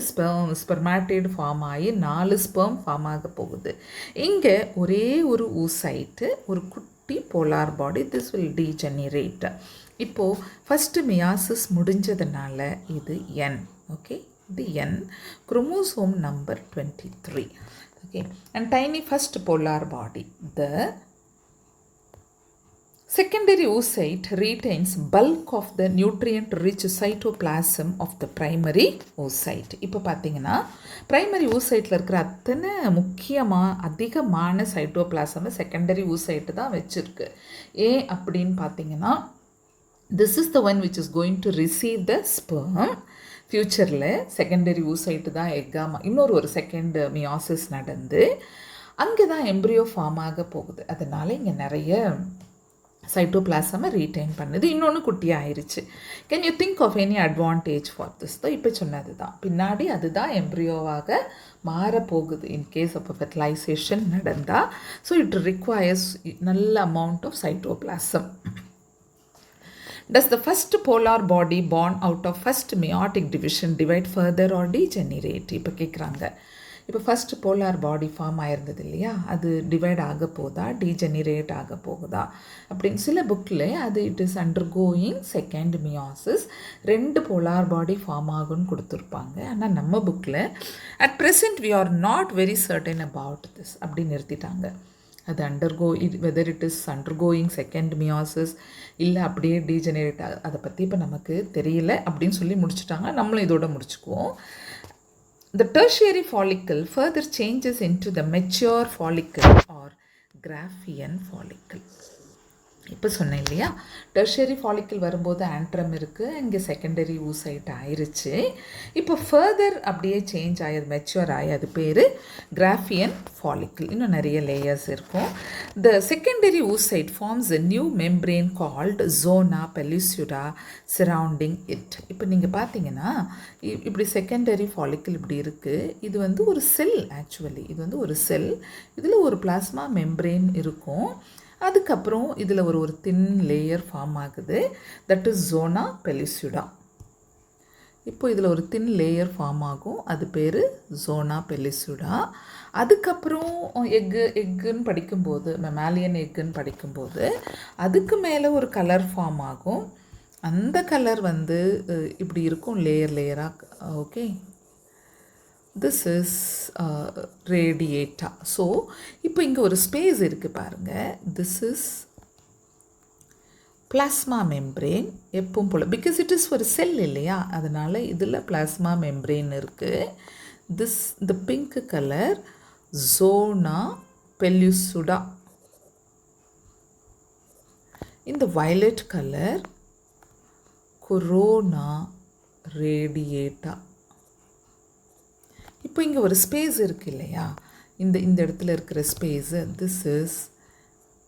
ஸ்பெர்மாட்டிட் ஃபார்ம் ஆகி 4 ஸ்பெர்ம் ஃபார்ம் ஆக போகுது. இங்கே ஒரே ஒரு ஊசைட்டு, ஒரு குட்டி polar body. This will degenerate. இப்போது ஃபஸ்ட்டு மியாசிஸ் முடிஞ்சதுனால இது N. ஓகே, இது N, chromosome number 23. Okay, and tiny first polar body. The secondary oocyte retains bulk of the nutrient rich cytoplasm of the primary oocyte. இப்போ பார்த்தீங்கன்னா பிரைமரி ஊசைட்டில் இருக்கிற அத்தனை அதிகமான சைட்டோபிளாசம் செகண்டரி ஊசைட்டு தான் வச்சுருக்கு. ஏன் அப்படின்னு பார்த்தீங்கன்னா, this is the one which is going to receive the sperm. ஃப்யூச்சரில் செகண்டரி ஊசைட்டு தான் எக்காமா இன்னொரு செகண்ட் மியாசிஸ் நடந்து அங்கே தான் எம்ப்ரியோ ஃபார்ம் ஆக போகுது. அதனால் இங்கே நிறைய சைட்டோபிளாசமை ரீட்டைன் பண்ணுது. இன்னொன்று குட்டி ஆயிடுச்சு. Can you think of any advantage for this? தான் இப்போ சொன்னது தான். பின்னாடி அதுதான் எம்ப்ரியோவாக மாறப்போகுது இன்கேஸ் ஆஃப் ஃபெர்டிலைசேஷன் நடந்தால். ஸோ இட் ரிக்வயர்ஸ் நல்ல amount of cytoplasm. Does the first polar body born out of first meiotic division divide further or degenerate? இப்போ கேட்குறாங்க. இப்போ ஃபஸ்ட் போலார் பாடி ஃபார்ம் ஆயிருந்தது இல்லையா, அது டிவைட் ஆக போதா, டீஜெனரேட் ஆக போகுதா அப்படின்னு சில புக்கில் அது it is undergoing second meiosis, 2 polar body form ஆகும்னு கொடுத்துருப்பாங்க. ஆனால் நம்ம புக்கில் at present we are not very certain about this அப்படின்னு நிறுத்திட்டாங்க. அது whether it is undergoing second meiosis இல்லை அப்படியே டீஜெனரேட் அதை பற்றி இப்போ நமக்கு தெரியல அப்படின்னு சொல்லி முடிச்சுட்டாங்க. நம்மளும் இதோட முடிச்சுக்குவோம். The tertiary follicle further changes into the mature follicle or Graafian follicle. இப்போ சொன்னேன் இல்லையா, டெர்ஷரி ஃபாலிக்கல் வரும்போது ஆண்ட்ரம் இருக்குது, இங்கே செகண்டரி ஊசைட் ஆயிடுச்சு. இப்போ ஃபர்தர் அப்படியே சேஞ்ச் ஆகியது, மெச்சூர் ஆகி அது பேர் கிராஃபியன் ஃபாலிக்கல். இன்னும் நிறைய லேயர்ஸ் இருக்கும். The secondary oocyte forms a new membrane called zona pellucida surrounding it. இப்போ நீங்கள் பார்த்தீங்கன்னா இப்படி செகண்டரி ஃபாலிக்கல் இப்படி இருக்குது. இது வந்து ஒரு செல், ஆக்சுவலி இது வந்து ஒரு செல். இதில் ஒரு பிளாஸ்மா மெம்ப்ரெயின் இருக்கும். அதுக்கப்புறம் இதில் ஒரு தின் லேயர் ஃபார்ம் ஆகுது, தட் இஸ் ஜோனா பெலிசுடா. இப்போ இதில் ஒரு தின் லேயர் ஃபார்ம் ஆகும், அது பேர் ஜோனா பெலிசுடா. அதுக்கப்புறம் எக்குன்னு படிக்கும்போது, மெமாலியன் எக்குன்னு படிக்கும்போது அதுக்கு மேலே ஒரு கலர் ஃபார்ம் ஆகும். அந்த கலர் வந்து இப்படி இருக்கும், லேயராக. Okay, this is radiata. So இப்போ இங்கே ஒரு ஸ்பேஸ் இருக்குது பாருங்கள். This is plasma membrane. எப்பவும் போல் பிகாஸ் இட் இஸ் ஒரு செல் இல்லையா, அதனால் இதில் பிளாஸ்மா மெம்ப்ரெயின் இருக்குது. திஸ் இந்த பிங்க் கலர் ஜோனா பெலிசுடா, இந்த வயலட் கலர் கொரோனா ரேடியேட்டா. இப்போ இங்கே ஒரு ஸ்பேஸ் இருக்குது இல்லையா, இந்த இடத்துல இருக்கிற space this is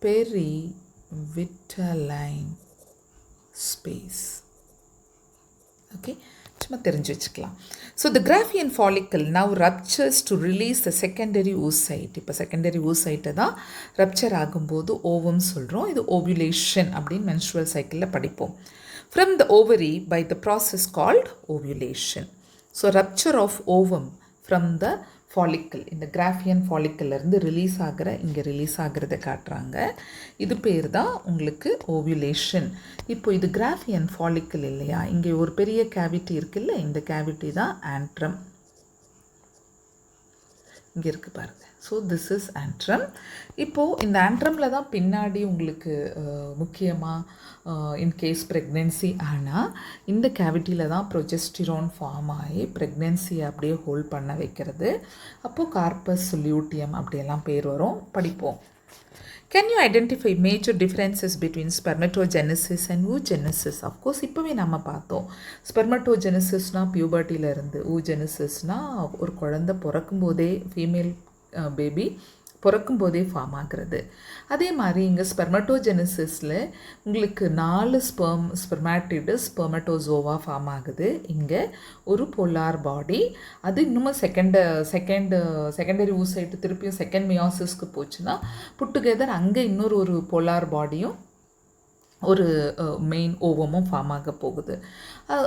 perivitelline space. Okay, சும்மா தெரிஞ்சு வச்சுக்கலாம். So the Graafian follicle now ruptures to release the secondary oocyte. இப்போ செகண்டரி ஊசைட்டை தான் ரப்சர் ஆகும்போது ஓவம் சொல்கிறோம். இது ஓவ்யுலேஷன் அப்படின்னு மென்ஸ்ட்ருவல் சைக்கிளில் படிப்போம். From the ovary by the process called ovulation. So rupture of ovum from the follicle, இந்த கிராஃபியன் ஃபாலிக்கல்லேருந்து இங்கே ரிலீஸ் ஆகிறத காட்டுறாங்க. இது பேர் தான் உங்களுக்கு ஓவ்யுலேஷன். இப்போ இது கிராஃபியன் ஃபாலிக்கல் இல்லையா, இங்கே ஒரு பெரிய கேவிட்டி இருக்குல்ல, இந்த கேவிட்டி தான் ஆண்ட்ரம். இங்கே இருக்குது பாருங்கள். So this is antrum. இப்போது இந்த ஆண்ட்ரமில் தான் பின்னாடி உங்களுக்கு முக்கியமாக இன்கேஸ் ப்ரெக்னென்சி ஆனால் இந்த கேவிட்டியில் தான் ப்ரொஜெஸ்டிரோன் ஃபார்ம் ஆகி ப்ரெக்னென்சியை அப்படியே ஹோல்ட் பண்ண வைக்கிறது. அப்போது கார்பஸ் லியூட்டியம் அப்படியெல்லாம் பேர் வரும், படிப்போம். Can you identify major differences between spermatogenesis and oogenesis? Of course இப்போவே நம்ம பார்த்தோம். ஸ்பெர்மட்டோஜெனசிஸ்னால் பியூபர்ட்டியிலேருந்து, ஊஜெனசிஸ்னால் ஒரு குழந்தை பிறக்கும்போதே ஃபீமேல் பேபி பிறக்கும் போதே ஃபார்ம் ஆகிறது. அதே மாதிரி இங்கே ஸ்பெர்மட்டோஜெனிசிஸில் உங்களுக்கு 4 ஸ்பெர்மாட்டிடு ஸ்பெர்மட்டோசோவா ஃபார்ம் ஆகுது. இங்கே ஒரு போலார் பாடி, அது இன்னும் செகண்டரி ஊசைட்டு திருப்பியும் செகண்ட் மியாசிஸ்க்கு போச்சுன்னா புட் டுகெதர் அங்கே ஒரு போலார் பாடியும் ஒரு மெயின் ஓவமும் ஃபார்ம் ஆக போகுது.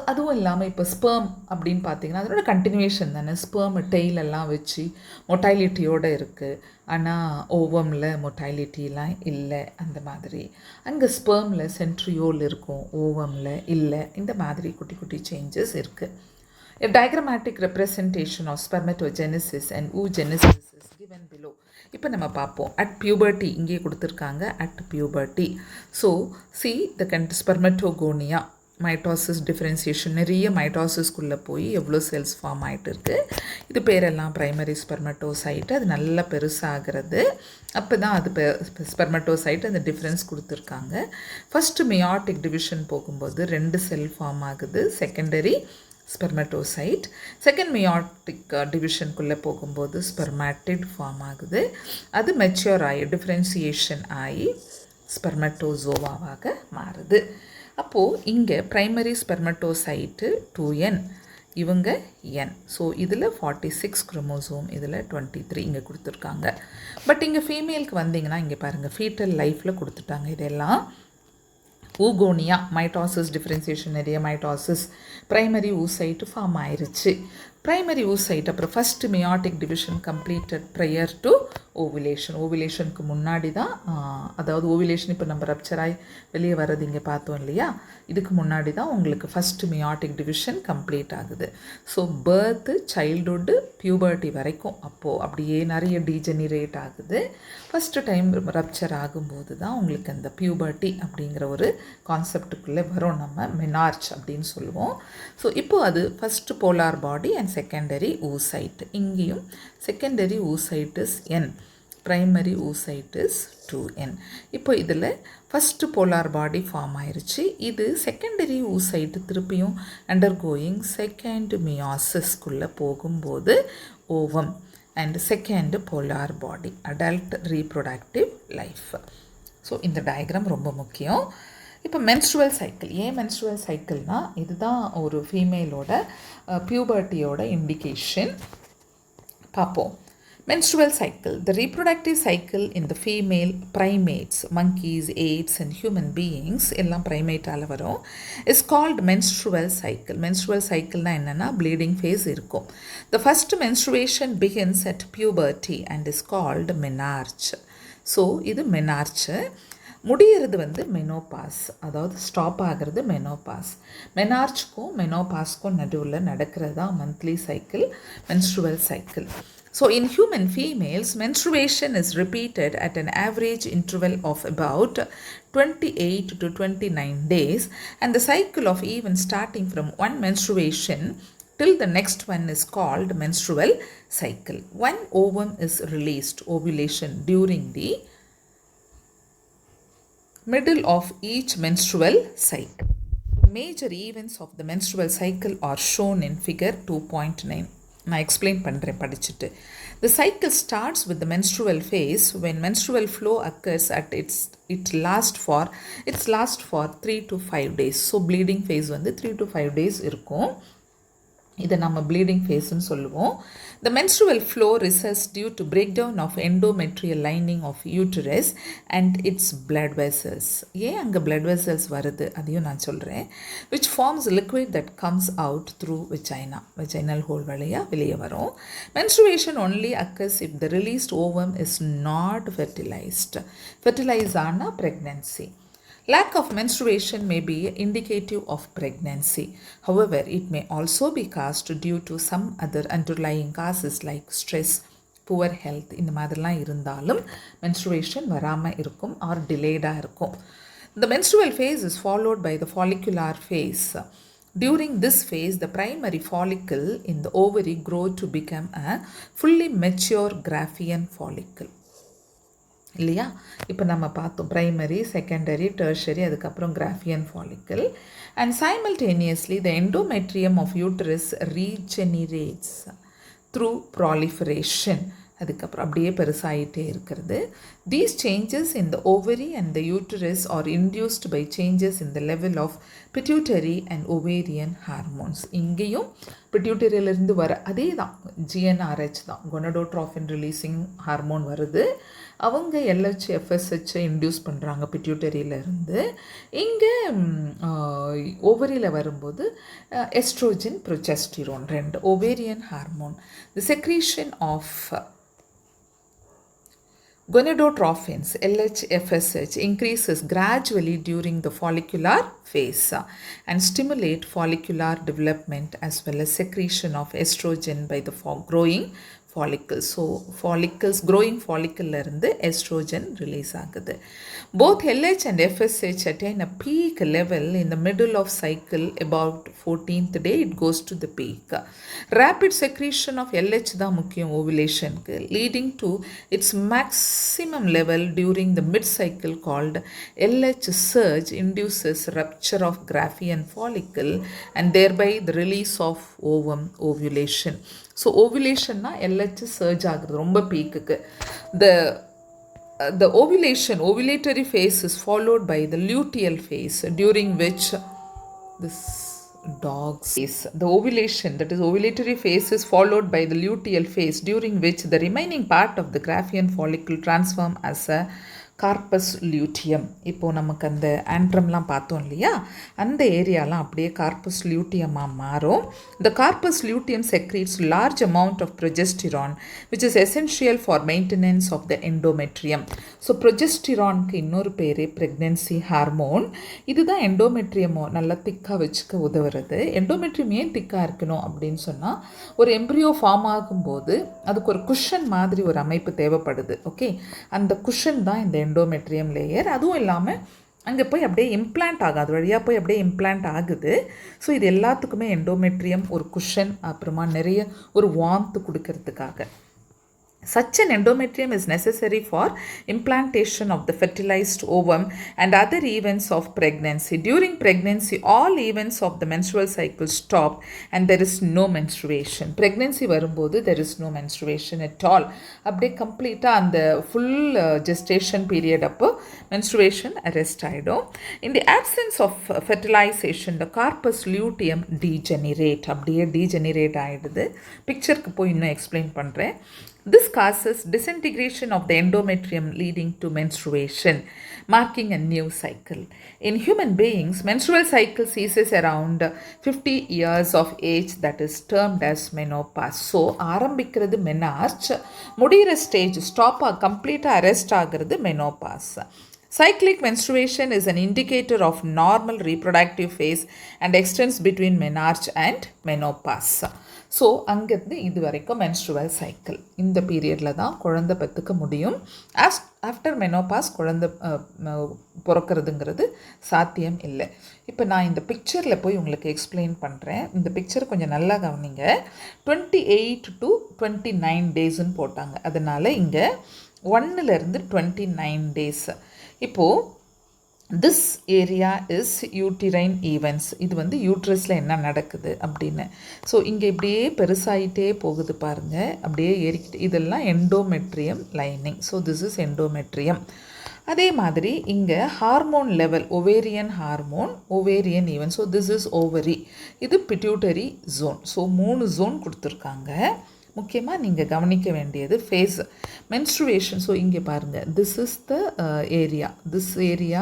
அதுவும் இல்லாமல் இப்போ ஸ்பெர்ம் அப்படின்னு பார்த்தீங்கன்னா அதனோட கண்டினியூஷன் தானே. ஸ்பெர்ம் டெய்லெல்லாம் வச்சு மொட்டைலிட்டியோடு இருக்குது, ஆனால் ஓவமில் மொட்டைலிட்டிலாம் இல்லை. அந்த மாதிரி அங்கே ஸ்பெர்மில் சென்ட்ரியோல் இருக்கும், ஓவமில் இல்லை. இந்த மாதிரி குட்டி குட்டி சேஞ்சஸ் இருக்குது. A diagrammatic representation of spermatogenesis and oogenesis is given below. இப்போ நம்ம பார்ப்போம். At puberty இங்கே கொடுத்துருக்காங்க. At puberty. So see the spermatogonia, mitosis differentiation, நிறைய மைட்டாசிஸ்குள்ளே போய் எவ்வளோ செல்ஸ் ஃபார்ம் ஆகிட்டு இருக்குது. இது பேரெல்லாம் ப்ரைமரி ஸ்பெர்மட்டோசைட். அது நல்லா பெருசாகிறது. அப்போ தான் அது ஸ்பெர்மட்டோசைட் அந்த டிஃப்ரென்ஸ் கொடுத்துருக்காங்க. ஃபஸ்ட்டு மியாட்டிக் டிவிஷன் போகும்போது 2 செல் ஃபார்ம் ஆகுது, செகண்டரி ஸ்பெர்மட்டோசைட். செகண்ட் மியாட்டிக் டிவிஷனுக்குள்ளே போகும்போது ஸ்பெர்மாட்டிட் ஃபார்ம் ஆகுது. அது மெச்சூர் ஆகி டிஃப்ரென்சியேஷன் ஆகி ஸ்பெர்மட்டோசோவாவாக மாறுது. அப்போது இங்கே ப்ரைமரி ஸ்பெர்மட்டோசைட்டு 2n, இவங்க n. ஸோ இதில் 46 குரோமோசோம், இதில் 23 இங்கே கொடுத்துருக்காங்க. பட் இங்கே ஃபீமேலுக்கு வந்தீங்கன்னா இங்கே பாருங்கள், ஃபீட்டல் லைஃப்பில் கொடுத்துட்டாங்க. இதெல்லாம் ஊகோனியா, மைட்டாசிஸ் டிஃப்ரென்சியேஷன், நிறைய மைட்டாசிஸ், ப்ரைமரி ஊசைட்டு ஃபார்ம் ஆயிடுச்சு. ப்ரைமரி ஊசைட் அப்புறம் first meiotic division completed prior to ovulation. ஓவிலேஷனுக்கு முன்னாடி தான், அதாவது ஓவிலேஷன் இப்போ நம்ம ரப்சராய் வெளியே வர்றது இங்கே பார்த்தோம் இல்லையா, இதுக்கு முன்னாடி தான் உங்களுக்கு ஃபஸ்ட்டு மியாட்டிக் டிவிஷன் கம்ப்ளீட் ஆகுது. ஸோ பர்த்து, சைல்டுஹுட்டு, பியூபர்ட்டி வரைக்கும் அப்போது அப்படியே நிறைய டீஜெனிரேட் ஆகுது. ஃபஸ்ட்டு டைம் ரப்சர் ஆகும்போது தான் உங்களுக்கு அந்த பியூபர்ட்டி அப்படிங்கிற ஒரு கான்செப்டுக்குள்ளே வரும். நம்ம மெனார்ச் அப்படின்னு சொல்லுவோம். ஸோ இப்போது அது first polar body and secondary oocyte. இங்கேயும் secondary oocyte n, primary oocyte 2n. இப்போ இதில் ஃபஸ்ட்டு போலார் பாடி ஃபார்ம் ஆயிடுச்சு. இது செகண்டரி oocyte திருப்பியும் அண்டர்கோயிங் செகண்ட் மியாசிஸ்குள்ளே போகும்போது ovum and second polar body, adult reproductive life. So இந்த டயக்ராம் ரொம்ப முக்கியம். இப்போ மென்ஸ்ட்ருவல் சைக்கிள், ஏன் மென்ஸ்ட்ருவல் சைக்கிள்னால் இதுதான் ஒரு ஃபீமேலோட பியூபர்ட்டியோட இண்டிகேஷன். பார்ப்போம். Menstrual cycle, the reproductive cycle in the female primates, monkeys, apes and human beings, எல்லாம் primateால வரும், is called menstrual cycle. Menstrual cycle na என்னன்னா bleeding phase இருக்கும். The first menstruation begins at puberty and is called menarche. So இது menarche. முடிகிறது வந்து மெனோபாஸ், அதாவது ஸ்டாப் ஆகிறது மெனோபாஸ். மெனார்ச்சுக்கும் மெனோபாஸ்க்கும் நடுவில் நடக்கிறது தான் monthly cycle, menstrual cycle. So in human females, menstruation is repeated at an average interval of about 28 to 29 days, and the cycle of even starting from one menstruation till the next one is called menstrual cycle. One ovum is released, ovulation, during the middle of each menstrual cycle. Major events of the menstrual cycle are shown in figure 2.9. நான் எக்ஸ்பிளைன் பண்ணுறேன் படிச்சுட்டு. The cycle starts with the menstrual phase when menstrual flow occurs at it lasts for 3 to 5 days. So bleeding phase வந்து 3 to 5 days இருக்கும். இதை நம்ம ப்ளீடிங் ஃபேஸ்ன்னு சொல்லுவோம். The menstrual flow results due to breakdown of endometrial lining of uterus and its blood vessels. ஏன் அங்கே blood vessels வருது அதையும் நான் சொல்கிறேன். Which forms liquid that comes out through vagina. Vaginal hole வழியாக வெளியே வரும். Menstruation only occurs if the released ovum is not fertilized. Fertilized ஆனா pregnancy. Lack of menstruation may be indicative of pregnancy. However, it may also be caused due to some other underlying causes like stress, poor health. இந்த மாதிரிலாம் இருந்தாலும் menstruation வராமல் இருக்கும் or delayed-ஆக இருக்கும். The menstrual phase is followed by the follicular phase. During this phase, the primary follicle in the ovary grows to become a fully mature Graafian follicle. இல்லையா? இப்போ நம்ம பார்த்தோம் ப்ரைமரி, செகண்டரி, டெர்ஷரி, அதுக்கப்புறம் Graafian follicle. And simultaneously the endometrium of uterus regenerates through proliferation. அதுக்கப்புறம் அப்படியே பெருசாகிட்டே இருக்கிறது. These changes in the ovary and the uterus are induced by changes in the level of pituitary and ovarian hormones. இங்கேயும் பிட்யூட்டரியிலிருந்து வர அதே தான் GnRH தான், கொனடோட்ரோஃபின் ரிலீசிங் ஹார்மோன் வருது. அவங்க LH FSH இன்டியூஸ் பண்ணுறாங்க பிட்யூட்டரியிலேருந்து. இங்கே ஓவரியில் வரும்போது எஸ்ட்ரோஜன் ப்ரொஜெஸ்டிரோன் ரெண்டு ovarian hormone. The secretion of gonadotropins LH FSH increases gradually during the follicular phase and stimulate follicular development as well as secretion of estrogen by the growing follicles. So follicles, growing follicle இருந்து estrogen release ஆகுது. Both LH and FSH attain a peak level in the middle of cycle. About 14th day it goes to the peak. Rapid secretion of LH தான் முக்கியம் ovulationக்கு, leading to its maximum level during the mid cycle called LH surge induces rupture of Graafian follicle and thereby the release of ovum, ovulation. So ஓவுலேஷன்னா LH சர்ஜ் ஆகுது ரொம்ப பீக்குக்கு. The ovulatory phase is followed by the luteal phase during which this dog's phase. The ovulation, that is ovulatory phase, is followed by the luteal phase during which the remaining part of the Graafian follicle transform as a corpus luteum. இப்போது நமக்கு அந்த ஆண்ட்ரம்லாம் பார்த்தோம் இல்லையா, அந்த ஏரியாலாம் அப்படியே கார்பஸ் லியூட்டியமாக மாறும். இந்த corpus luteum secretes large amount of progesterone which is essential for maintenance of the endometrium. So ப்ரொஜெஸ்டிரானுக்கு இன்னொரு பேரே ப்ரெக்னென்சி ஹார்மோன். இதுதான் எண்டோமெட்ரியமோ நல்லா திக்காக வச்சுக்க உதவுறது. எண்டோமெட்ரியம் ஏன் திக்காக இருக்கணும் அப்படின்னு சொன்னால், ஒரு எம்ப்ரியோ ஃபார்ம் ஆகும்போது அதுக்கு ஒரு குஷன் மாதிரி ஒரு அமைப்பு தேவைப்படுது. ஓகே, அந்த குஷன் தான் இந்த எண்டோமெட்ரியம் லேயர். அதுவும் இல்லாமல் அங்கே போய் அப்படியே இம்ப்ளான்ட் ஆகாது, வழியாக போய் அப்படியே இம்ப்ளான்ட் ஆகுது. ஸோ இது எல்லாத்துக்குமே எண்டோமெட்ரியம் ஒரு குஷன், அப்புறமா நிறைய ஒரு வார்ம்த் கொடுக்கறதுக்காக. Such an endometrium is necessary for implantation of the fertilized ovum and other events of pregnancy. During pregnancy, all events of the menstrual cycle stop and there is no menstruation. Pregnancy வரும்போது there is no menstruation at all. அப்படியே கம்ப்ளீட்டாக அந்த ஃபுல் gestation period அப்போ menstruation arrest ஆகிடும். In the absence of fertilization, the corpus luteum degenerate. அப்படியே degenerate ஆகிடுது. பிக்சருக்கு போய் இன்னும் எக்ஸ்பிளைன் பண்ணுறேன். This causes disintegration of the endometrium leading to menstruation, marking a new cycle. In human beings, menstrual cycle ceases around 50 years of age, that is termed as menopause. So, ஆரம்பிக்கிறது menarche, முடிகிற ஸ்டேஜ் ஸ்டாப்பாக கம்ப்ளீட்டாக அரெஸ்ட் ஆகிறது menopause. Cyclic menstruation is an indicator of normal reproductive phase and extends between menarche and menopause. So அங்கேருந்து இது வரைக்கும் மென்ஸ்ட்ருவல் சைக்கிள். இந்த பீரியடில் தான் குழந்தை பெற்றுக்க முடியும். ஆஃப்டர் மெனோபாஸ் குழந்தை பிறக்கிறதுங்கிறது சாத்தியம் இல்லை. இப்போ நான் இந்த பிக்சரில் போய் உங்களுக்கு எக்ஸ்பிளைன் பண்ணுறேன். இந்த பிக்சர் கொஞ்சம் நல்லா கவனிங்க. 28 to 29 டேஸ்ன்னு போட்டாங்க. அதனால் இங்கே 1லேருந்து 29 டேஸ். இப்போது this area is uterine events. இது வந்து யூட்ரஸில் என்ன நடக்குது அப்படின்னு. ஸோ இங்கே இப்படியே பெருசாகிட்டே போகுது பாருங்கள், அப்படியே ஏறிக்கிட்டு. இதெல்லாம் endometrium lining. So this is endometrium. அதே மாதிரி இங்கே hormone level, ovarian hormone, ovarian even. So this is ovary, இது பிட்யூட்டரி ஜோன். ஸோ 3 ஜோன் கொடுத்துருக்காங்க. முக்கியமாக நீங்கள் கவனிக்க வேண்டியது ஃபேஸ் மென்ஸ்ட்ருவேஷன். ஸோ இங்கே பாருங்கள், this is the area, this area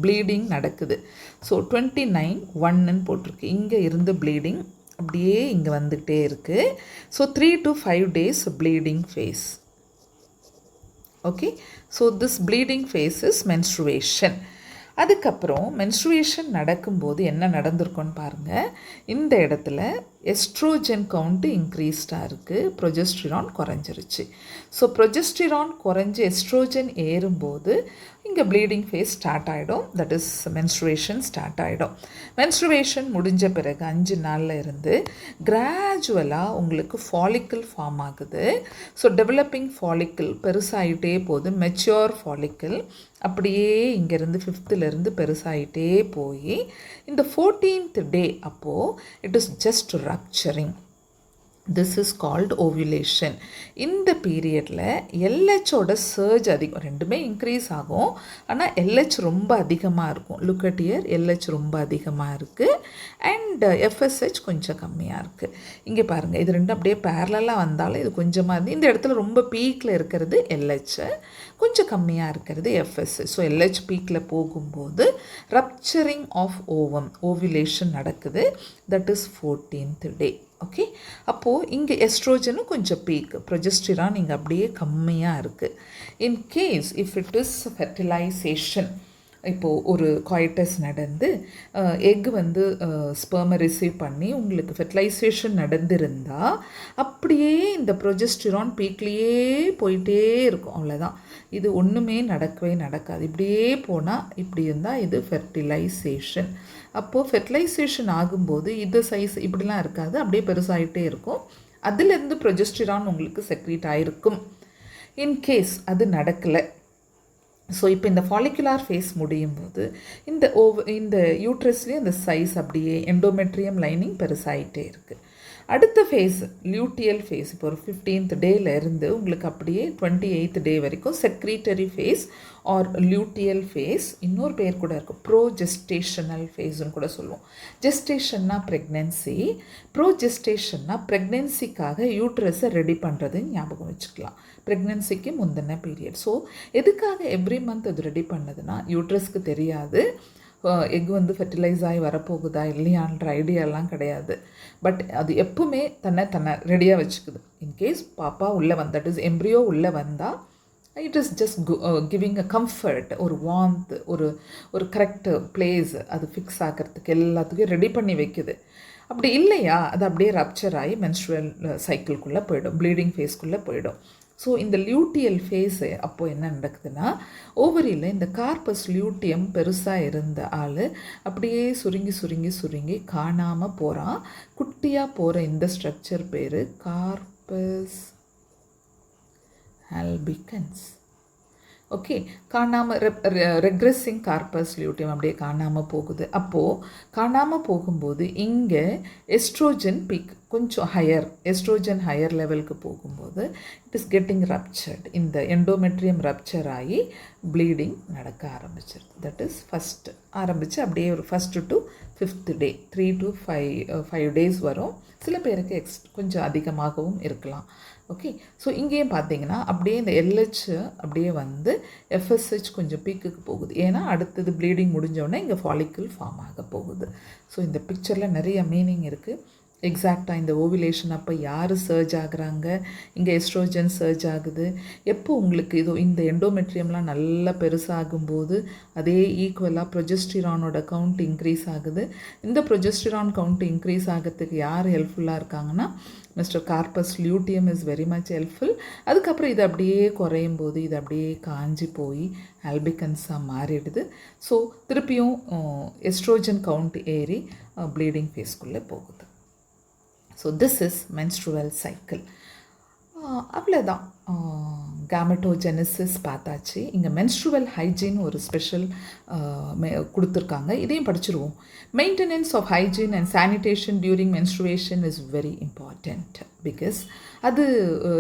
bleeding நடக்குது. ஸோ 29:1ன்னு போட்டிருக்கு. இங்கே இருந்து ப்ளீடிங் அப்படியே இங்கே வந்துகிட்டே இருக்குது. So 3 to 5 days bleeding phase. Okay, so this bleeding phase is menstruation. அதுக்கப்புறம் மென்ஸ்ட்ருவேஷன் நடக்கும்போது என்ன நடந்திருக்குன்னு பாருங்கள். இந்த இடத்துல எஸ்ட்ரோஜன் கவுண்ட்டு இன்க்ரீஸ்டாக இருக்குது, ப்ரொஜெஸ்டிரான் குறைஞ்சிருச்சு. ஸோ ப்ரொஜெஸ்டிரான் குறைஞ்சி எஸ்ட்ரோஜன் ஏறும்போது இங்கே ப்ளீடிங் ஃபேஸ் ஸ்டார்ட் ஆகிடும். தட் இஸ் மென்ஸ்ட்ருவேஷன் ஸ்டார்ட் ஆகிடும். மென்ஸ்ட்ருவேஷன் முடிஞ்ச பிறகு 5 நாளில் இருந்து கிராஜுவலாக உங்களுக்கு ஃபாலிக்கிள் ஃபார்ம் ஆகுது. ஸோ டெவலப்பிங் ஃபாலிக்கிள் பெருசாகிட்டே போகுது. மெச்சூர் ஃபாலிக்கிள் அப்படியே இங்கேருந்து 5th பெருசாகிட்டே போய் இந்த 14th டே அப்போது it is just rupturing. This is called ovulation. இந்த பீரியடில் எல்ஹெச்சோட சர்ஜ் அதிகம், ரெண்டுமே இன்க்ரீஸ் ஆகும், ஆனால் எல்ஹெச் ரொம்ப அதிகமாக இருக்கும். லுக் அட் இயர், எல்ஹெச் ரொம்ப அதிகமாக இருக்குது அண்ட் எஃப்எஸ்ஹெச் கொஞ்சம் கம்மியாக இருக்குது. இங்கே பாருங்கள், இது ரெண்டும் அப்படியே பேரலாக வந்தாலும் இது கொஞ்சமாக இருந்து இந்த இடத்துல ரொம்ப பீக்கில் இருக்கிறது எல்ஹெச், கொஞ்சம் கம்மியாக இருக்கிறது எஃப்எஸ்ஹெச். ஸோ எல்ஹெச் பீக்கில் போகும்போது ரப்சரிங் ஆஃப் ஓவம், ஓவியுலேஷன் நடக்குது. That is 14th day. Okay, அப்போது இங்கே எஸ்ட்ரோஜனும் கொஞ்சம் பீக், ப்ரொஜெஸ்டிரான் இங்கே அப்படியே கம்மியாக இருக்குது. In case if it is fertilisation, இப்போது ஒரு காய்டஸ் நடந்து எக் வந்து ஸ்பெர்மை ரிசீவ் பண்ணி உங்களுக்கு ஃபெர்டிலைசேஷன் நடந்திருந்தால் அப்படியே இந்த ப்ரொஜெஸ்டிரான் பீக்லேயே போயிட்டே இருக்கும். அவ்வளோதான், இது ஒன்றுமே நடக்கவே நடக்காது. இப்படியே போனால் இப்படி இருந்தால் இது ஃபெர்டிலைசேஷன். அப்போது ஃபெர்டிலைசேஷன் ஆகும்போது இது சைஸ் இப்படிலாம் இருக்காது, அப்படியே பெருசாகிட்டே இருக்கும். அதுலேருந்து ப்ரொஜெஸ்டிரான் உங்களுக்கு செக்ரீட் ஆகிருக்கும். இன்கேஸ் அது நடக்கலை, ஸோ இப்போ இந்த ஃபாலிகுலார் ஃபேஸ் முடியும் போது இந்த யூட்ரஸ்லேயும் அந்த சைஸ் அப்படியே எண்டோமெட்ரியம் லைனிங் பெருசாகிட்டே இருக்குது. அடுத்த ஃபேஸ் லியூட்டியல் ஃபேஸ், இப்போ ஒரு 15th டேலேருந்து உங்களுக்கு அப்படியே 28th டே வரைக்கும் secretory face R luteal face. இன்னொரு பேர் கூட இருக்கும், ப்ரோஜெஸ்டேஷனல் ஃபேஸ்ன்னு கூட சொல்லுவோம். ஜெஸ்டேஷன்னா ப்ரெக்னென்சி, ப்ரோஜெஸ்டேஷன்னா ப்ரெக்னென்சிக்காக யூட்ரஸை ரெடி பண்ணுறதுன்னு ஞாபகம் வச்சுக்கலாம். ப்ரெக்னென்சிக்கு முந்தின பீரியட். ஸோ எதுக்காக எவ்ரி மந்த் அது ரெடி பண்ணதுன்னா, யூட்ரஸ்க்கு தெரியாது எக் வந்து ஃபெர்டிலைஸ் ஆகி வரப்போகுதா இல்லையான்ற ஐடியாலாம் கிடையாது. பட் அது எப்பவுமே தன்னை ரெடியாக வச்சுக்குது. இன்கேஸ் பாப்பா உள்ளே தட் இஸ் எம்ப்ரியோ உள்ளே வந்தால் it is just giving a comfort, ஒரு வார்ம்த், ஒரு கரெக்ட் பிளேஸ் அது ஃபிக்ஸ் ஆகிறதுக்கு எல்லாத்துக்கும் ரெடி பண்ணி வைக்குது. அப்படி இல்லையா அது அப்படியே ரப்சர் ஆகி மென்ஸ்ட்ருவல் சைக்கிள்குள்ளே போயிடும், ப்ளீடிங் ஃபேஸ்க்குள்ளே போயிடும். ஸோ இந்த லியூட்டியல் ஃபேஸு அப்போது என்ன நடக்குதுன்னா, ஓவரியில் இந்த கார்பஸ் லியூட்டியம் பெருசாக இருந்த ஆள் அப்படியே சுருங்கி சுருங்கி சுருங்கி காணாமல் போகிறான். குட்டியாக போகிற இந்த ஸ்ட்ரக்சர் பேர் கார்பஸ் ஆல்பிகன்ஸ். ஓகே, காணாமல் ரெக்ரெஸிங் கார்பஸ் லியூட்டியம் அப்படியே காணாமல் போகுது. அப்போது காணாமல் போகும்போது இங்கே எஸ்ட்ரோஜன் பீக் கொஞ்சம் ஹையர், எஸ்ட்ரோஜன் ஹையர் லெவலுக்கு போகும்போது இட் இஸ் கெட்டிங் ரப்சர்ட், இந்த எண்டோமெட்ரியம் ரப்சர் ஆகி ப்ளீடிங் நடக்க ஆரம்பிச்சிருது. தட் இஸ் ஃபஸ்ட்டு ஆரம்பித்து அப்படியே ஒரு 1st to 5th day 3 to 5 days வரும். சில பேருக்கு கொஞ்சம் அதிகமாகவும் இருக்கலாம். ஓகே, ஸோ இங்கேயும் பார்த்தீங்கன்னா அப்படியே இந்த எல்ஹெச் அப்படியே வந்து எஃப்எஸ்ஹெச் கொஞ்சம் பீக்குக்கு போகுது. ஏன்னா அடுத்தது ப்ளீடிங் முடிஞ்சோடனே இங்கே ஃபாலிக்கிள் ஃபார்ம் ஆக போகுது. ஸோ இந்த பிக்சரில் நிறைய மீனிங் இருக்குது. எக்ஸாக்டாக இந்த ஓவிலேஷன் அப்போ யார் சர்ஜ் ஆகுறாங்க, இங்கே எஸ்ட்ரோஜன் சர்ஜ் ஆகுது, எப்போ உங்களுக்கு இந்த எண்டோமெட்ரியம்லாம் நல்லா பெருசாகும்போது அதே ஈக்குவலாக ப்ரொஜெஸ்டிரானோட கவுண்ட் இன்க்ரீஸ் ஆகுது. இந்த ப்ரொஜெஸ்டிரான் கவுண்ட் இன்க்ரீஸ் ஆகிறதுக்கு யார் ஹெல்ப்ஃபுல்லாக இருக்காங்கன்னா, mister corpus luteum is very much helpful. அதுக்கப்புறம் இது அப்படியே குறையும் போது இது அப்படியே காஞ்சி போய் ஆல்பிகன்ஸாக மாறிடுது. ஸோ திருப்பியும் எஸ்ட்ரோஜன் கவுண்ட் ஏறி ப்ளீடிங் ஃபேஸ்க்குள்ளே போகுது. So this is menstrual cycle. அவ்வளோதான், கேமெட்டோஜெனிசிஸ் பார்த்தாச்சு. இங்கே மென்ஸ்ட்ருவல் ஹைஜீன் ஒரு ஸ்பெஷல் கொடுத்துருக்காங்க, இதையும் படிச்சிருவோம். Maintenance of hygiene and sanitation during menstruation is very important. Because அது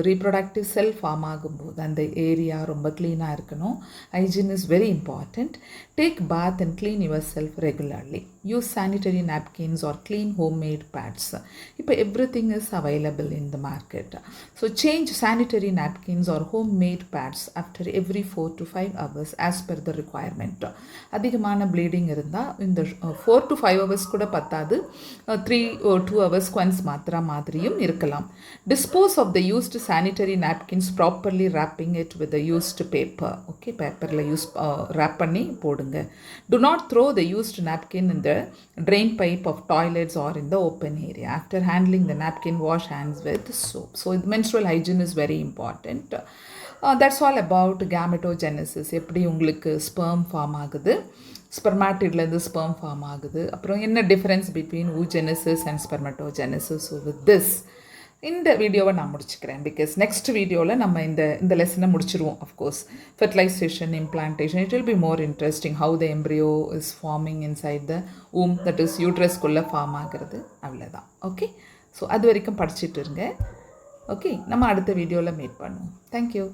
ரீப்ரொடக்டிவ் செல் ஃபார்ம் ஆகும்போது அந்த ஏரியா ரொம்ப க்ளீனாக இருக்கணும். Hygiene is very important. Take bath and clean yourself regularly. Use sanitary napkins or clean homemade pads. இப்போ everything is available in the market. So change sanitary napkins or homemade pads after every 4 to 5 hours as per the requirement. அதிகமான ப்ளீடிங் இருந்தால் இந்த 4 to 5 hours கூட பத்தாது, 3 or 2 hours once மாத்திரா மாதிரியும் இருக்கலாம். Dispose of the used sanitary napkins properly, wrapping it with the used paper. Okay, பேப்பரில் wrap பண்ணி போடுங்க. Do not throw the used napkin in the drain pipe of toilets or in the open area. After handling the napkin, wash hands with soap. So menstrual hygiene is very important. That's all about gametogenesis. எப்படி உங்களுக்கு sperm ஃபார்ம் ஆகுது, ஸ்பெர்மாட்டிட்லேருந்து ஸ்பெர்ம் ஃபார்ம் ஆகுது, அப்புறம் என்ன difference between oogenesis and spermatogenesis. So with this இந்த வீடியோவை நான் முடிச்சுக்கிறேன். பிகாஸ் நெக்ஸ்ட் வீடியோவில் நம்ம இந்த லெசனை முடிச்சிருவோம். Of course fertilisation, implantation, it will be more interesting. How the embryo is forming inside the womb, that is யூட்ரஸ்குள்ளே ஃபார்ம் ஆகிறது. அவ்வளோதான். ஓகே, ஸோ அது வரைக்கும் படிச்சுட்டு இருங்க. ஓகே, நம்ம அடுத்த வீடியோவில் மீட் பண்ணுவோம். தேங்க்யூ.